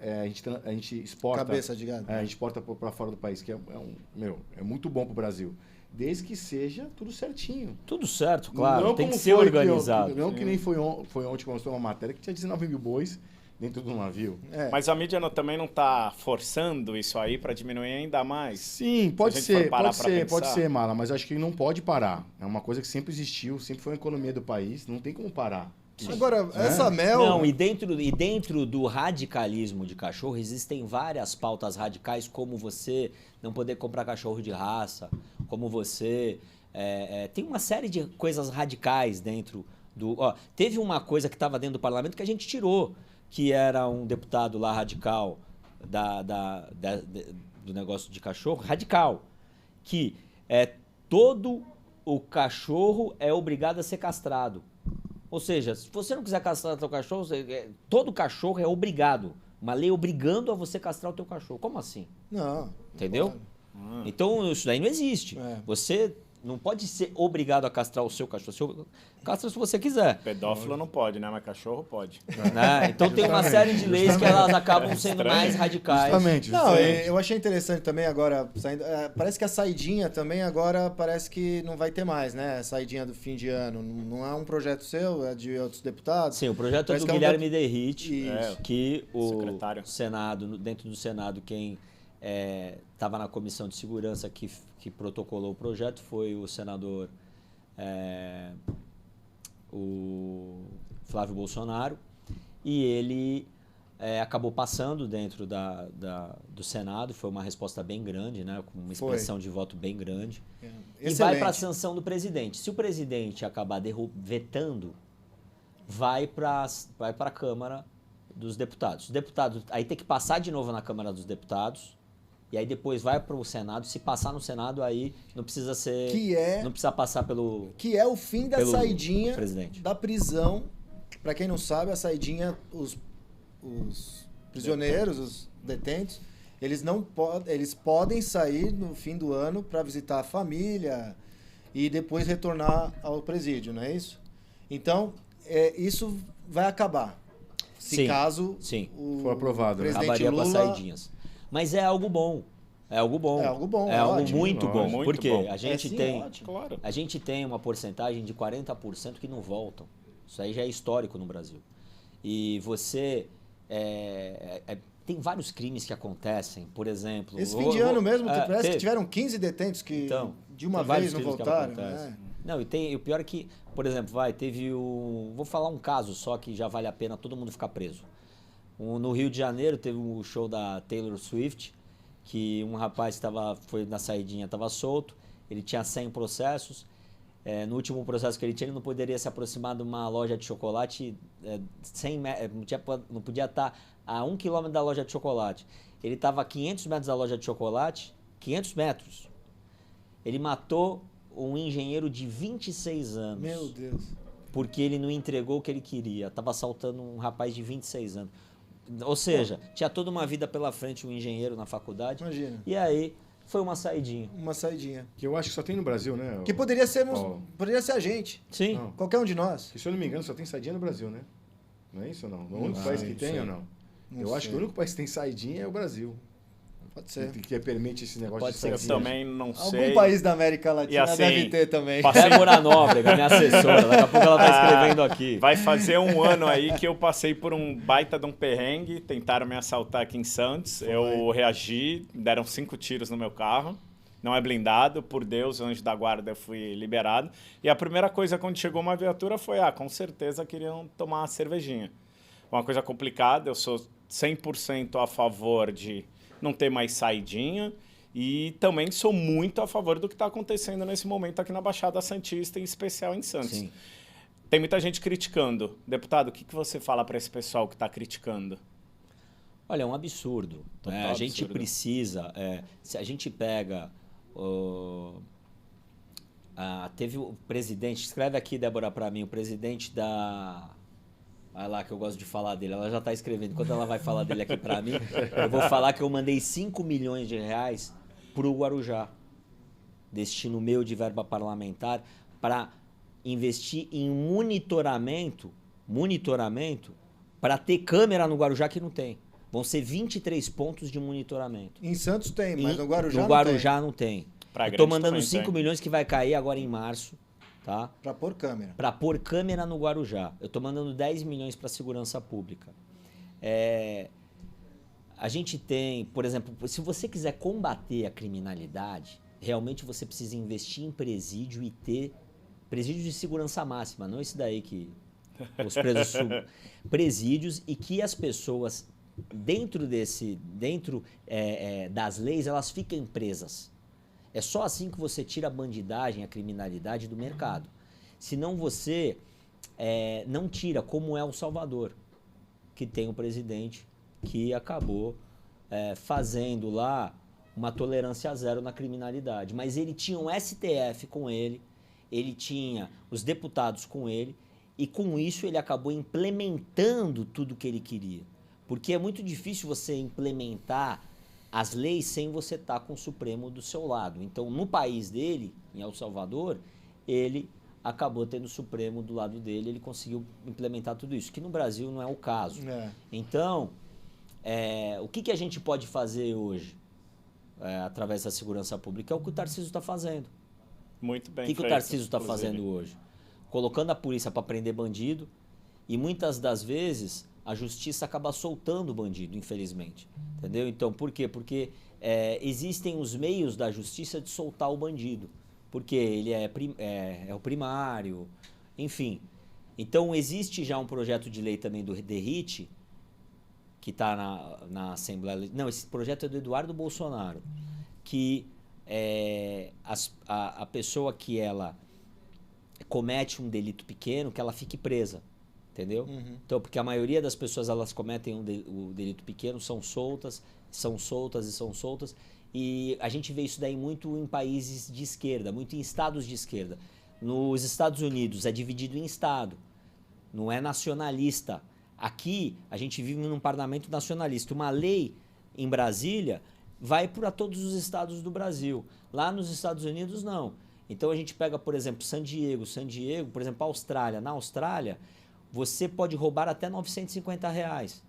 a gente exporta. Cabeça de gado. A gente exporta para fora do país, que é muito bom para o Brasil. Desde que seja tudo certinho. Tudo certo, claro. Não Tem que como ser foi organizado. não que nem foi ontem que mostrou uma matéria que tinha 19 mil bois dentro do navio. É. Mas a mídia também não está forçando isso aí para diminuir ainda mais? Sim, pode Se a gente for ser, parar pode pra ser, pensar. pode ser, Mala, mas acho que não pode parar. É uma coisa que sempre existiu, sempre foi a economia do país, não tem como parar. Agora, essa mel... Não, e dentro do radicalismo de cachorro existem várias pautas radicais, como você não poder comprar cachorro de raça, como você... tem uma série de coisas radicais dentro do... teve uma coisa que estava dentro do parlamento que a gente tirou, que era um deputado lá radical do negócio de cachorro, radical, que todo o cachorro é obrigado a ser castrado. Ou seja, se você não quiser castrar o seu cachorro, todo cachorro é obrigado. Uma lei obrigando a você castrar o teu cachorro. Como assim? Não. Entendeu? Então, isso daí não existe. É. Você não pode ser obrigado a castrar o seu cachorro. Castra se você quiser. Pedófilo não pode, né? Mas cachorro pode. Né? Então tem uma série de leis que elas acabam sendo mais radicais. Justamente. Não, eu achei interessante também agora, parece que a saidinha também agora parece que não vai ter mais, né? A saidinha do fim de ano. Não é um projeto seu, é de outros deputados. Sim, o projeto Parece é do que é um Guilherme Derrite, Isso. que o Secretário. Senado, dentro do Senado, quem estava na comissão de segurança que protocolou o projeto foi o senador o Flávio Bolsonaro, e ele acabou passando dentro do Senado, foi uma resposta bem grande, né, com uma expressão de voto bem grande, e vai para a sanção do presidente. Se o presidente acabar vetando, vai para a Câmara dos Deputados. Os deputados aí tem que passar de novo na Câmara dos Deputados, e aí depois vai para o Senado. Se passar no Senado, aí não precisa não precisa passar pelo... Que é o fim da saidinha presidente. da prisão. Para quem não sabe, a saidinha, os prisioneiros, os detentos, eles podem sair no fim do ano para visitar a família e depois retornar ao presídio, não é isso? Então, isso vai acabar. Se caso for aprovado, o presidente acabaria Lula... com as saidinhas. Mas é algo bom. É algo bom. É algo bom, É algo ótimo. muito bom. Muito Porque bom. a gente tem... Claro. A gente tem uma porcentagem de 40% que não voltam. Isso aí já é histórico no Brasil. E você... tem vários crimes que acontecem, por exemplo... Esse fim de ano mesmo, parece que tiveram 15 detentos que de uma vez não voltaram. Né? Não, e o pior é que, por exemplo, vou falar um caso só que já vale a pena todo mundo ficar preso. No Rio de Janeiro teve um show da Taylor Swift, que um rapaz foi na saidinha, estava solto, ele tinha 100 processos. No último processo que ele tinha, ele não poderia se aproximar de uma loja de chocolate 100 não podia estar a 1 km da loja de chocolate. Ele estava a 500 metros da loja de chocolate, 500 metros. Ele matou um engenheiro de 26 anos. Meu Deus. Porque ele não entregou o que ele queria. Estava assaltando um rapaz de 26 anos. Ou seja, tinha toda uma vida pela frente, um engenheiro na faculdade. Imagina. E aí foi uma saidinha. Uma saidinha. Que eu acho que só tem no Brasil, né? Que poderia ser a gente. Sim. Não. Qualquer um de nós. Que, se eu não me engano, só tem saidinha no Brasil, né? Não é isso ou não? O único país que tem ou não? Eu acho que o único país que tem saidinha é o Brasil. Pode ser. Que permite esse negócio Pode de ser. Eu saidinha. também não sei. Algum país da América Latina E assim, deve ter também. Débora Nóbrega, minha assessora. Daqui a pouco ela está escrevendo aqui. Vai fazer um ano aí que eu passei por um baita de um perrengue. Tentaram me assaltar aqui em Santos. Eu reagi, deram 5 tiros no meu carro. Não é blindado, por Deus, anjo da guarda, eu fui liberado. E a primeira coisa quando chegou uma viatura foi, com certeza queriam tomar uma cervejinha. Uma coisa complicada, eu sou 100% a favor de não ter mais saidinha e também sou muito a favor do que está acontecendo nesse momento aqui na Baixada Santista, em especial em Santos. Sim. tem muita gente criticando. Deputado, o que você fala para esse pessoal que está criticando? Olha, é um absurdo. Né? A gente precisa... se a gente pega... teve o presidente... Escreve aqui, Débora, para mim. O presidente da... Vai lá que eu gosto de falar dele. Ela já está escrevendo. Enquanto ela vai falar dele aqui para mim, eu vou falar que eu mandei 5 milhões de reais para o Guarujá. Destino meu de verba parlamentar para investir em monitoramento para ter câmera no Guarujá que não tem. Vão ser 23 pontos de monitoramento. Em Santos tem, mas no Guarujá não tem. No Guarujá não tem. Estou mandando 5 milhões que vai cair agora em março. Tá? Para pôr câmera. Para pôr câmera no Guarujá. Eu estou mandando 10 milhões para a segurança pública. A gente tem, por exemplo, se você quiser combater a criminalidade, realmente você precisa investir em presídio e ter presídio de segurança máxima, não esse daí que os presos presídios, e que as pessoas dentro das leis elas fiquem presas. É só assim que você tira a bandidagem, a criminalidade do mercado. Senão você não tira, como é o Salvador, que tem um presidente que acabou fazendo lá uma tolerância zero na criminalidade. Mas ele tinha um STF com ele tinha os deputados com ele, e com isso ele acabou implementando tudo o que ele queria. Porque é muito difícil você implementar as leis sem você estar com o Supremo do seu lado. Então, no país dele, em El Salvador, ele acabou tendo o Supremo do lado dele, ele conseguiu implementar tudo isso, que no Brasil não é o caso. Então, o que a gente pode fazer hoje, através da segurança pública, é o que o Tarcísio está fazendo. Muito bem. O que o Tarcísio está fazendo hoje? Colocando a polícia para prender bandido, e muitas das vezes a justiça acaba soltando o bandido, infelizmente. Entendeu? Então, por quê? Porque existem os meios da justiça de soltar o bandido. Porque ele é o primário, enfim. Então, existe já um projeto de lei também do DERIT, que está na Assembleia... Não, esse projeto é do Eduardo Bolsonaro, que a pessoa que ela comete um delito pequeno, que ela fique presa. Entendeu? Então, porque a maioria das pessoas, elas cometem o delito pequeno, são soltas, e a gente vê isso daí muito em países de esquerda, muito em estados de esquerda. Nos Estados Unidos é dividido em estado, não é nacionalista. Aqui, a gente vive num parlamento nacionalista. Uma lei em Brasília vai para todos os estados do Brasil. Lá nos Estados Unidos, não. Então, a gente pega, por exemplo, San Diego, por exemplo, a Austrália. Na Austrália, você pode roubar até $950.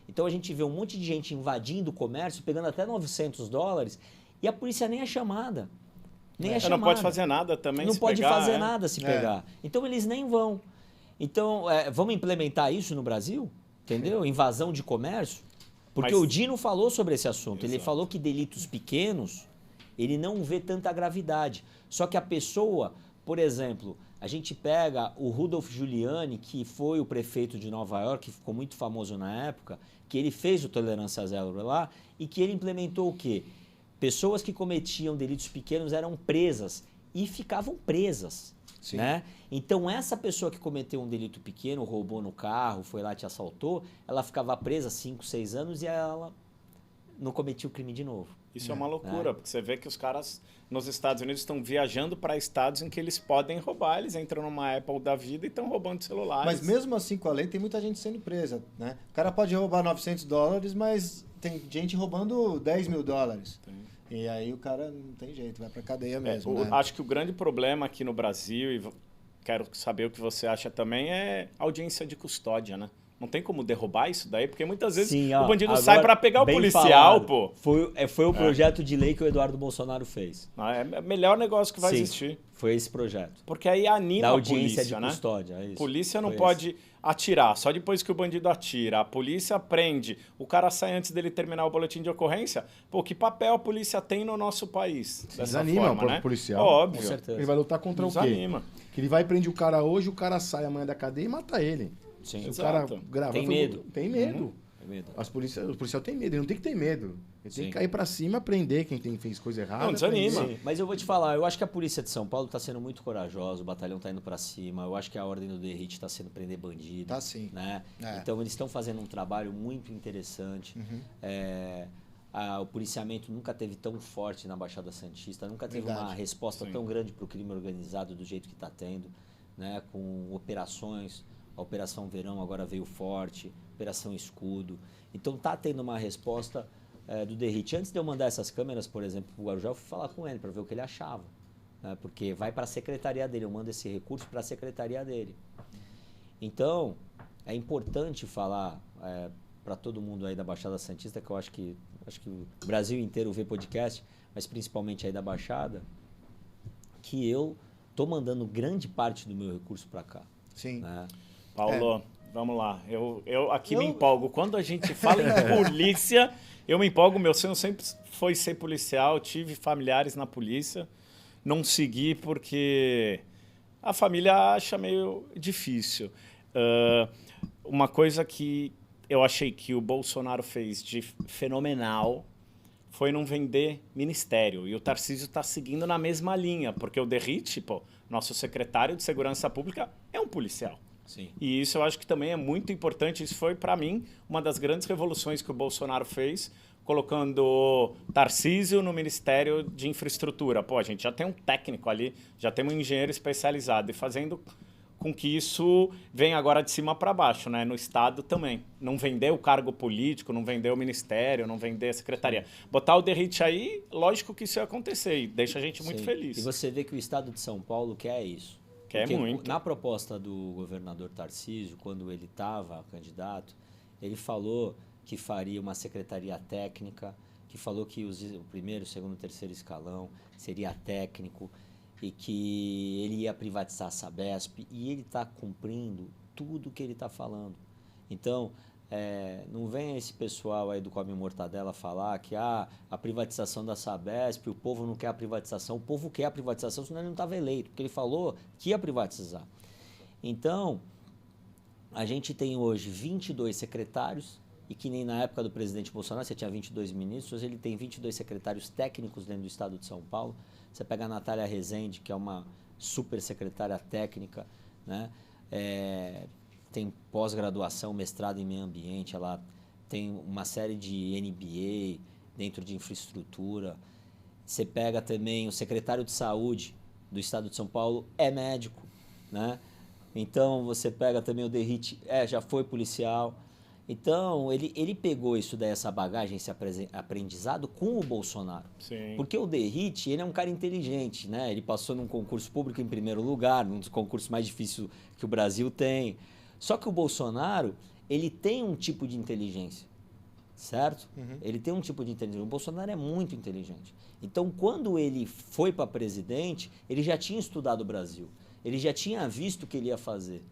Então a gente vê um monte de gente invadindo o comércio, pegando até $900, e a polícia nem é chamada. Não pode fazer nada também se pegar. Não pode fazer nada se pegar. É. Então eles nem vão. Então, vamos implementar isso no Brasil? Entendeu? Invasão de comércio? Porque o Dino falou sobre esse assunto. Exato. Ele falou que delitos pequenos, ele não vê tanta gravidade. Só que a pessoa, por exemplo... A gente pega o Rudolph Giuliani, que foi o prefeito de Nova York, que ficou muito famoso na época, que ele fez o Tolerância Zero lá, e que ele implementou o quê? Pessoas que cometiam delitos pequenos eram presas e ficavam presas. Né? Então, essa pessoa que cometeu um delito pequeno, roubou no carro, foi lá e te assaltou, ela ficava presa 5, 6 anos e ela não cometia o crime de novo. Isso é uma loucura, porque você vê que os caras nos Estados Unidos estão viajando para estados em que eles podem roubar, eles entram numa Apple da vida e estão roubando celulares. Mas mesmo assim, com a lei, tem muita gente sendo presa, né? O cara pode roubar $900, mas tem gente roubando $10 mil. E aí o cara não tem jeito, vai para cadeia mesmo. Né? Acho que o grande problema aqui no Brasil, e quero saber o que você acha também, é audiência de custódia, né? Não tem como derrubar isso daí, porque muitas vezes o bandido sai para pegar o policial, pô. Foi o projeto de lei que o Eduardo Bolsonaro fez. É o melhor negócio que vai existir. Foi esse projeto. Porque aí anima a polícia, de né? Custódia, é isso. Polícia não pode atirar, só depois que o bandido atira. A polícia prende, o cara sai antes dele terminar o boletim de ocorrência. Pô, que papel a polícia tem no nosso país? Desanima o policial. Óbvio. Com certeza. Ele vai lutar contra o quê? Desanima. Que ele vai prender o cara hoje, o cara sai amanhã da cadeia e mata ele. Sim. O cara grava, tem medo. Tem medo. medo. O policial tem medo, ele não tem que ter medo. Ele tem que cair pra cima, prender quem fez coisa errada. Não desanima. Sim, mas eu vou te falar, eu acho que a polícia de São Paulo está sendo muito corajosa, o batalhão está indo para cima, eu acho que a ordem do DERIT está sendo prender bandido. Tá sim. Né? Então eles estão fazendo um trabalho muito interessante. O policiamento nunca teve tão forte na Baixada Santista, nunca teve uma resposta tão grande para o crime organizado do jeito que está tendo, né? Com operações, a Operação Verão agora veio forte, Operação Escudo. Então está tendo uma resposta do DERIT. Antes de eu mandar essas câmeras, por exemplo, para o Guarujá, eu fui falar com ele para ver o que ele achava. Né? Porque vai para a secretaria dele, eu mando esse recurso para a secretaria dele. Então, é importante falar para todo mundo aí da Baixada Santista, que eu acho que o Brasil inteiro vê podcast, mas principalmente aí da Baixada, que eu estou mandando grande parte do meu recurso para cá. Sim. Né? Paulo, vamos lá. Eu aqui me empolgo. Quando a gente fala em polícia, eu me empolgo. Meu sonho sempre foi ser policial. Tive familiares na polícia. Não segui porque a família acha meio difícil. Uma coisa que eu achei que o Bolsonaro fez de fenomenal foi não vender ministério. E o Tarcísio está seguindo na mesma linha, porque o DERIT, nosso secretário de Segurança Pública, é um policial. Sim. E isso eu acho que também é muito importante. Isso foi, para mim, uma das grandes revoluções que o Bolsonaro fez, colocando Tarcísio no Ministério de Infraestrutura. A gente já tem um técnico ali, já tem um engenheiro especializado e fazendo com que isso venha agora de cima para baixo, né? No Estado também. Não vender o cargo político, não vender o ministério, não vender a secretaria. Botar o DERIT aí, lógico que isso ia acontecer e deixa a gente muito feliz. E você vê que o Estado de São Paulo quer isso. Quer muito. Na proposta do governador Tarcísio, quando ele estava candidato, ele falou que faria uma secretaria técnica, que falou que o primeiro, segundo, terceiro escalão seria técnico, e que ele ia privatizar a Sabesp, e ele está cumprindo tudo que ele está falando. Então, não vem esse pessoal aí do Come Mortadela falar que a privatização da Sabesp, o povo não quer a privatização. O povo quer a privatização, senão ele não estava eleito, porque ele falou que ia privatizar. Então, a gente tem hoje 22 secretários, e que nem na época do presidente Bolsonaro, você tinha 22 ministros, ele tem 22 secretários técnicos dentro do Estado de São Paulo. Você pega a Natália Rezende, que é uma super secretária técnica, né? Tem pós-graduação, mestrado em meio ambiente, ela tem uma série de MBA dentro de infraestrutura. Você pega também o secretário de saúde do Estado de São Paulo, é médico, né? Então, você pega também o DERIT, já foi policial. Então, ele pegou isso daí, essa bagagem, esse aprendizado com o Bolsonaro. Sim. Porque o DERIT, ele é um cara inteligente, né? Ele passou num concurso público em primeiro lugar, num dos concursos mais difíceis que o Brasil tem. Só que o Bolsonaro, ele tem um tipo de inteligência, certo? Ele tem um tipo de inteligência. O Bolsonaro é muito inteligente. Então, quando ele foi para presidente, ele já tinha estudado o Brasil. Ele já tinha visto o que ele ia fazer.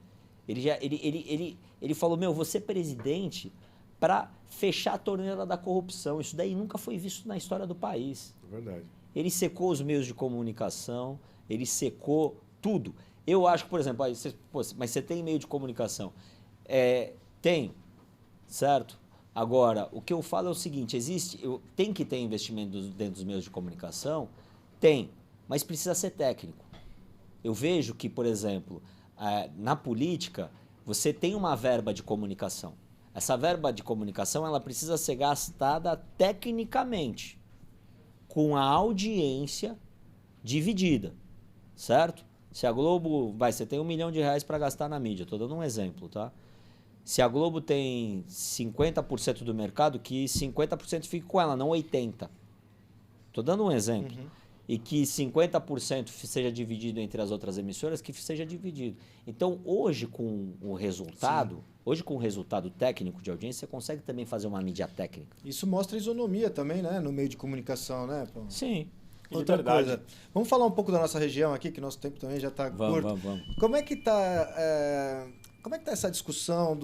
Ele falou, vou ser presidente para fechar a torneira da corrupção. Isso daí nunca foi visto na história do país. É verdade. Ele secou os meios de comunicação, ele secou tudo. Eu acho que, por exemplo, mas você tem meio de comunicação? Tem, certo? Agora, o que eu falo é o seguinte, tem que ter investimento dentro dos meios de comunicação? Tem, mas precisa ser técnico. Eu vejo que, por exemplo, na política, você tem uma verba de comunicação. Essa verba de comunicação ela precisa ser gastada tecnicamente, com a audiência dividida, certo? Se a Globo... você tem R$1 milhão para gastar na mídia, estou dando um exemplo, tá? Se a Globo tem 50% do mercado, que 50% fique com ela, não 80%. Estou dando um exemplo. E que 50% seja dividido entre as outras emissoras, que seja dividido. Então, hoje com o resultado técnico de audiência, você consegue também fazer uma mídia técnica. Isso mostra isonomia também, né? No meio de comunicação, né? Sim. Outra coisa. Vamos falar um pouco da nossa região aqui, que nosso tempo também já está curto. Vamos. Como é que está essa discussão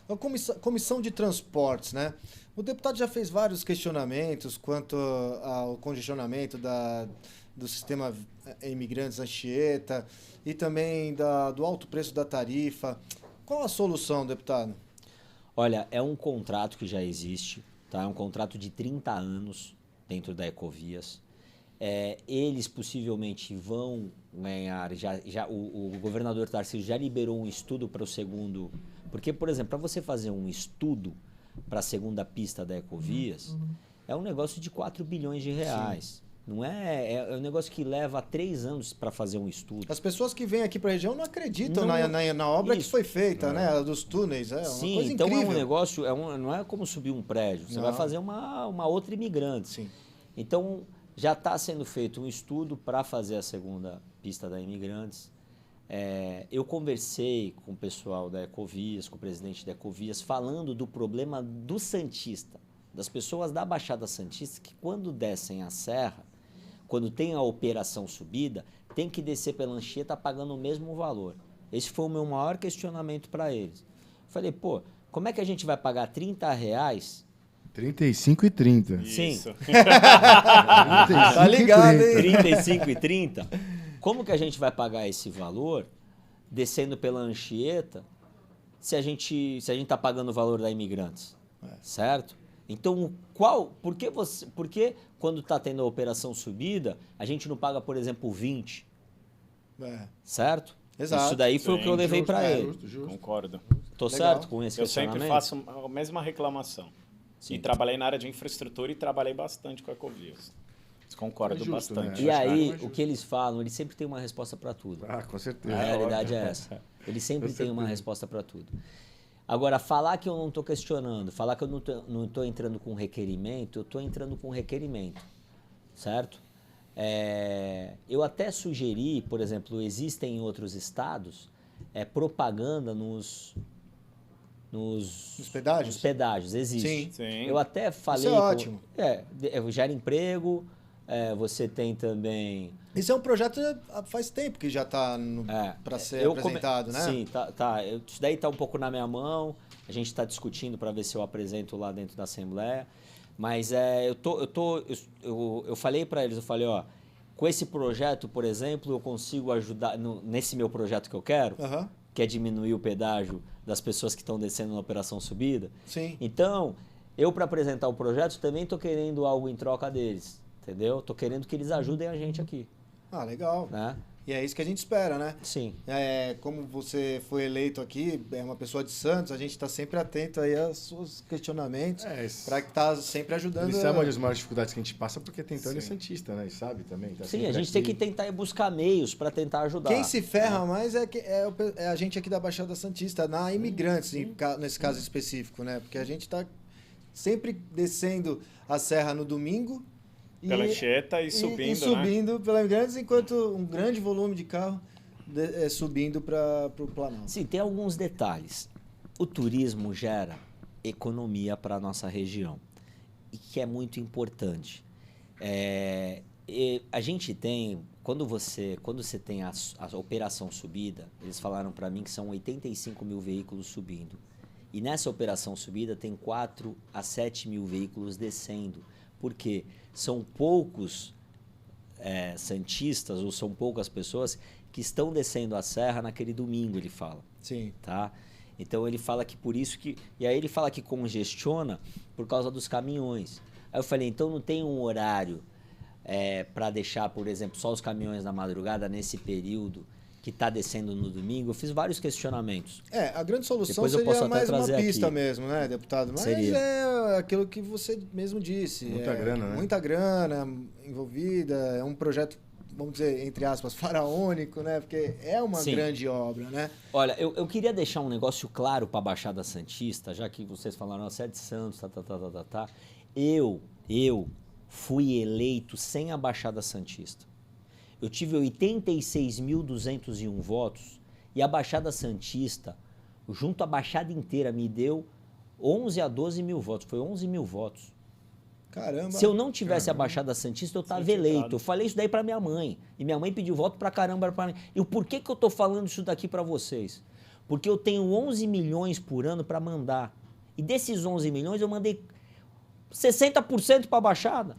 da comissão de transportes, né? O deputado já fez vários questionamentos quanto ao congestionamento do sistema imigrantes Anchieta e também do alto preço da tarifa. Qual a solução, deputado? Olha, é um contrato que já existe, tá? É um contrato de 30 anos dentro da Ecovias. Eles possivelmente vão ganhar, o governador Tarcísio já liberou um estudo para o segundo, porque, por exemplo, para você fazer um estudo para a segunda pista da Ecovias, é um negócio de 4 bilhões de reais. Sim. Não é um negócio que leva 3 anos para fazer um estudo. As pessoas que vêm aqui para a região não acreditam na obra que foi feita, né? Dos túneis. É uma coisa então incrível. É um negócio, não é como subir um prédio. Você vai fazer uma outra imigrante. Sim. Então, já está sendo feito um estudo para fazer a segunda pista da Imigrantes. Eu conversei com o pessoal da Ecovias, com o presidente da Ecovias, falando do problema do Santista, das pessoas da Baixada Santista, que quando descem a serra, quando tem a operação subida, tem que descer pela Anchieta pagando o mesmo valor. Esse foi o meu maior questionamento para eles. Falei, pô, como é que a gente vai pagar R$30? 35,30. Sim. Tá ligado, hein? 35,30. Como que a gente vai pagar esse valor descendo pela Anchieta se a gente tá pagando o valor da Imigrantes? Certo? Então, por que quando está tendo a operação subida, a gente não paga, por exemplo, 20? Certo? Exato. Isso daí foi o que eu levei para ele. Justo. Concordo. Tô certo com esse Eu questionamento? sempre faço a mesma reclamação. Sim. E trabalhei na área de infraestrutura e trabalhei bastante com a Ecovias. Concordo bastante. Né? E aí, o que eles falam, eles sempre têm uma resposta para tudo. Com certeza. A realidade é essa. Eles sempre têm uma resposta para tudo. Agora, falar que eu não estou questionando, falar que eu não estou entrando com requerimento, eu estou entrando com requerimento, certo? Eu até sugeri, por exemplo, existem em outros estados propaganda nos pedágios, existe. Sim. Eu até falei... Isso é ótimo. Gera emprego, você tem também... Isso é um projeto faz tempo que já está para ser apresentado, né? Sim, tá. Isso daí está um pouco na minha mão. A gente está discutindo para ver se eu apresento lá dentro da Assembleia. Mas eu falei para eles, ó, com esse projeto, por exemplo, eu consigo ajudar nesse meu projeto que eu quero, que é diminuir o pedágio das pessoas que estão descendo na operação subida. Sim. Então, eu para apresentar o projeto também estou querendo algo em troca deles, entendeu? Estou querendo que eles ajudem a gente aqui. Ah, legal. Né? E é isso que a gente espera, né? Sim. Como você foi eleito aqui, é uma pessoa de Santos, a gente está sempre atento aí aos seus questionamentos para que tá sempre ajudando. Ele sabe uma das maiores dificuldades que a gente passa porque tentando é Santista, né? E sabe também. Tá sim, a gente tem que tentar buscar meios para tentar ajudar. Quem se ferra mais é a gente aqui da Baixada Santista, na Imigrantes, nesse caso específico, né? Porque a gente está sempre descendo a serra no domingo, pela Anchieta e subindo pela Imigrantes, enquanto um grande volume de carro subindo para o Planalto. Sim, tem alguns detalhes. O turismo gera economia para a nossa região, e que é muito importante. A gente tem, quando você tem a operação subida, eles falaram para mim que são 85 mil veículos subindo. E nessa operação subida tem 4 a 7 mil veículos descendo. Porque são poucos santistas, ou são poucas pessoas que estão descendo a serra naquele domingo, ele fala. Sim. Tá? Então ele fala que por isso que... E aí ele fala que congestiona por causa dos caminhões. Aí eu falei, então não tem um horário para deixar, por exemplo, só os caminhões na madrugada nesse período que está descendo no domingo? Eu fiz vários questionamentos. A grande solução seria mais uma pista aqui mesmo, né, deputado? Mas seria. É aquilo que você mesmo disse. Muita grana, né? Muita grana envolvida, é um projeto, vamos dizer, entre aspas, faraônico, né? Porque é uma grande obra, né? Olha, eu queria deixar um negócio claro para a Baixada Santista, já que vocês falaram, você é de Santos, tá. Eu fui eleito sem a Baixada Santista. Eu tive 86.201 votos e a Baixada Santista, junto à Baixada inteira, me deu 11 a 12 mil votos. Foi 11 mil votos. Caramba! Se eu não tivesse a Baixada Santista, eu estava eleito. Eu falei isso daí para minha mãe. E minha mãe pediu voto pra caramba para mim. E por que eu tô falando isso daqui para vocês? Porque eu tenho 11 milhões por ano para mandar. E desses 11 milhões, eu mandei 60% para a Baixada.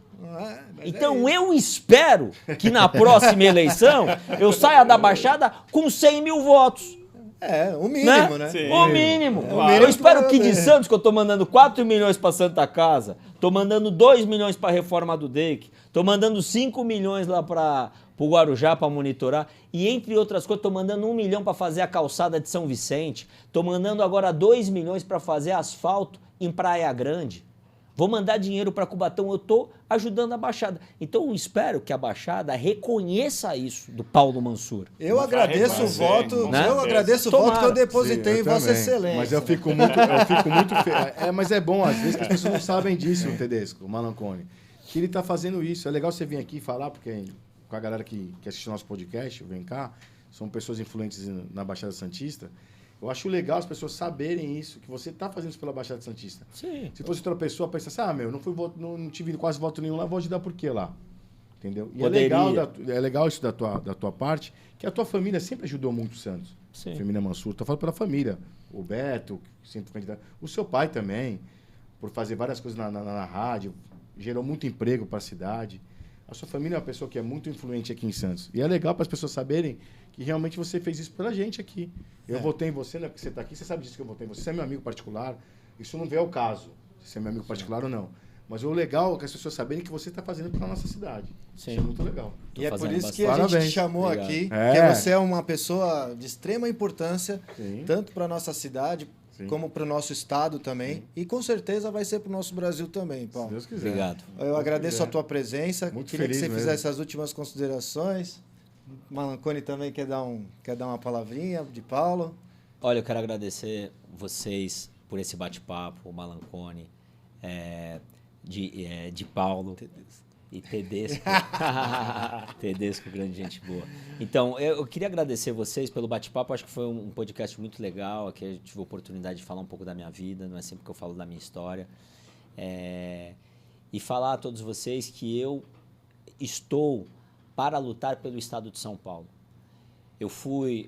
Então eu espero que na próxima eleição eu saia da Baixada com 100 mil votos. O mínimo, né? Sim. O mínimo. mínimo Eu espero que de provavelmente. Santos, que eu tô mandando 4 milhões pra Santa Casa, tô mandando 2 milhões pra reforma do DEIC, tô mandando 5 milhões lá pro Guarujá pra monitorar, e entre outras coisas, tô mandando 1 milhão pra fazer a calçada de São Vicente, tô mandando agora 2 milhões pra fazer asfalto em Praia Grande. Vou mandar dinheiro para Cubatão, eu estou ajudando a Baixada. Então eu espero que a Baixada reconheça isso do Paulo Mansur. Eu agradeço o voto, né? eu agradeço o voto que eu depositei em Vossa também. Excelência. Mas eu fico muito mas é bom, às vezes, que as pessoas não sabem disso, o Tedesco, o Malancone. Que ele está fazendo isso. É legal você vir aqui falar, porque com a galera que assiste o nosso podcast, Vem Cá, são pessoas influentes na Baixada Santista. Eu acho legal as pessoas saberem isso, que você está fazendo isso pela Baixada Santista. Sim. Se fosse outra pessoa, pensa assim, não tive quase voto nenhum lá, vou ajudar por quê lá? Entendeu? E é legal isso da tua parte, que a tua família sempre ajudou muito o Santos. Sim. A família Mansur. Estou falando pela família. O Beto, que sempre foi candidato. O seu pai também, por fazer várias coisas na rádio, gerou muito emprego para a cidade. A sua família é uma pessoa que é muito influente aqui em Santos. E é legal para as pessoas saberem que realmente você fez isso pela gente aqui. Eu votei em você, não é porque você está aqui, você sabe disso que eu votei em você. Você é meu amigo particular. Isso não vê ao caso, se é meu amigo particular ou não. Mas o legal é que as pessoas saberem que você está fazendo pela nossa cidade. Sim. Isso é muito legal. E é por isso bastante. que a gente te Parabéns. chamou Obrigado. aqui, É. porque você é uma pessoa de extrema importância, Sim. tanto para nossa cidade, Sim. como para o nosso estado também. Sim. E com certeza vai ser para o nosso Brasil também, Se Paulo. Deus quiser. Obrigado. Eu agradeço quiser. a tua presença. Muito Queria que feliz você mesmo. fizesse as últimas considerações. Malancone também quer dar uma palavrinha de Paulo. Olha, eu quero agradecer vocês por esse bate-papo, o Malancone, de Paulo e Tedesco. Tedesco, grande gente boa. Então, eu queria agradecer vocês pelo bate-papo. Acho que foi um podcast muito legal. Aqui eu tive a oportunidade de falar um pouco da minha vida. Não é sempre que eu falo da minha história. E falar a todos vocês que eu estou para lutar pelo estado de São Paulo.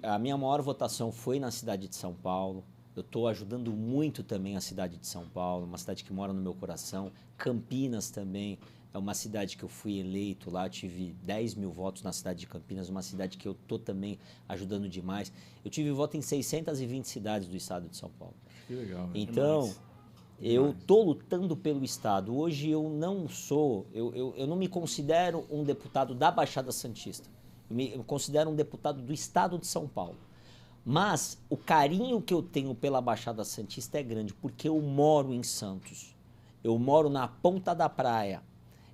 A minha maior votação foi na cidade de São Paulo. Eu estou ajudando muito também a cidade de São Paulo, uma cidade que mora no meu coração. Campinas também é uma cidade que eu fui eleito lá, tive 10 mil votos na cidade de Campinas, uma cidade que eu estou também ajudando demais. Eu tive voto em 620 cidades do estado de São Paulo. Que legal. Então, eu estou lutando pelo estado. Hoje eu não sou, eu não me considero um deputado da Baixada Santista. Eu me considero um deputado do estado de São Paulo. Mas o carinho que eu tenho pela Baixada Santista é grande, porque eu moro em Santos. Eu moro na ponta da praia.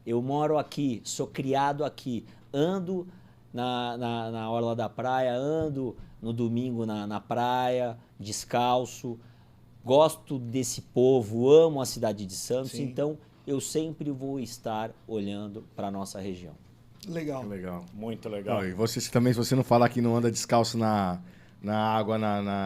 Eu moro aqui, sou criado aqui. Ando na orla da praia, ando no domingo na praia, descalço. Gosto desse povo, amo a cidade de Santos. Sim. Então eu sempre vou estar olhando para a nossa região. Legal. Legal. Muito legal. Não, e você também, se você não falar que não anda descalço na água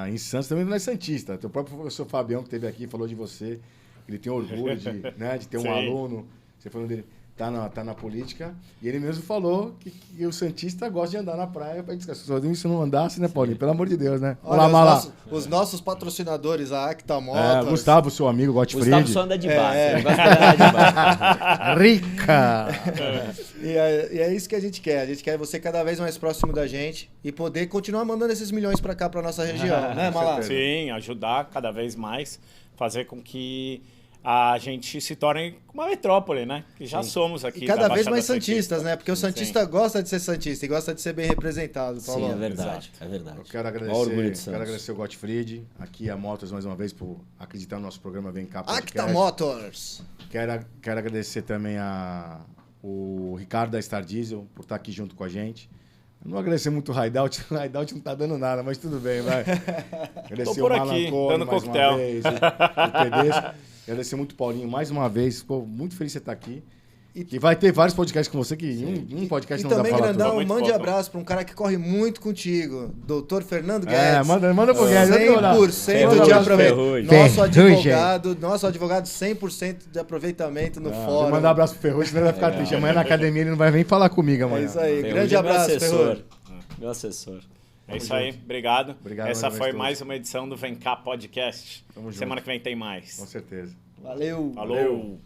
em Santos, também não é santista. Teu próprio professor Fabião, que esteve aqui, falou de você. Ele tem orgulho de ter um Sim. aluno. Você falou dele, tá na política. E ele mesmo falou que o santista gosta de andar na praia para descansar. Se não andasse, né, Paulinho? Pelo amor de Deus, né? Olha, Mala. os nossos patrocinadores, a Acta Motors. Gustavo, seu amigo, Gottfried. Gustavo só anda de base. Ele gosta de andar de base. Rica! E é isso que a gente quer. A gente quer você cada vez mais próximo da gente e poder continuar mandando esses milhões para cá, para nossa região, né, Malá? Sim, ajudar cada vez mais, fazer com que a gente se torne uma metrópole, né? Que já somos aqui. E cada da vez Baixada mais Santista. santistas, né? Porque o santista gosta de ser santista e gosta de ser bem representado, Paulo. Sim, é verdade. É verdade. Eu quero Maior orgulho de agradecer, Santos. agradecer o Gottfried, aqui a Motors mais uma vez por acreditar no nosso programa Vem Cá Podcast. Acta Motors. Quero agradecer também o Ricardo da Star Diesel por estar aqui junto com a gente. Eu não agradecer muito o Hideout não tá dando nada, mas tudo bem, vai. Agradecer por o aqui, Malancone dando mais coquetel. uma vez, o Tedesco. Agradecer muito o Paulinho mais uma vez. Pô, muito feliz de você estar aqui. E vai ter vários podcasts com você, que um podcast E não dá também, pra falar Grandão, tudo. Muito mande pouco. abraço para um cara que corre muito contigo, Dr. Fernando Guedes. Manda pro Guedes. 100% de Ferrugem. aproveitamento. Nosso advogado, 100% de aproveitamento no Vou fórum. mandar um abraço pro Ferrugem, senão ele vai ficar triste. Amanhã na academia ele não vai nem falar comigo amanhã. É isso aí. Ferrugem Grande é meu abraço, assessor. Ferrugem. Meu assessor. É isso aí, obrigado. Obrigado Essa mais uma foi vez, mais uma edição do Vem Cá Podcast. Tamo junto. Semana que vem tem mais. Com certeza. Valeu. Falou.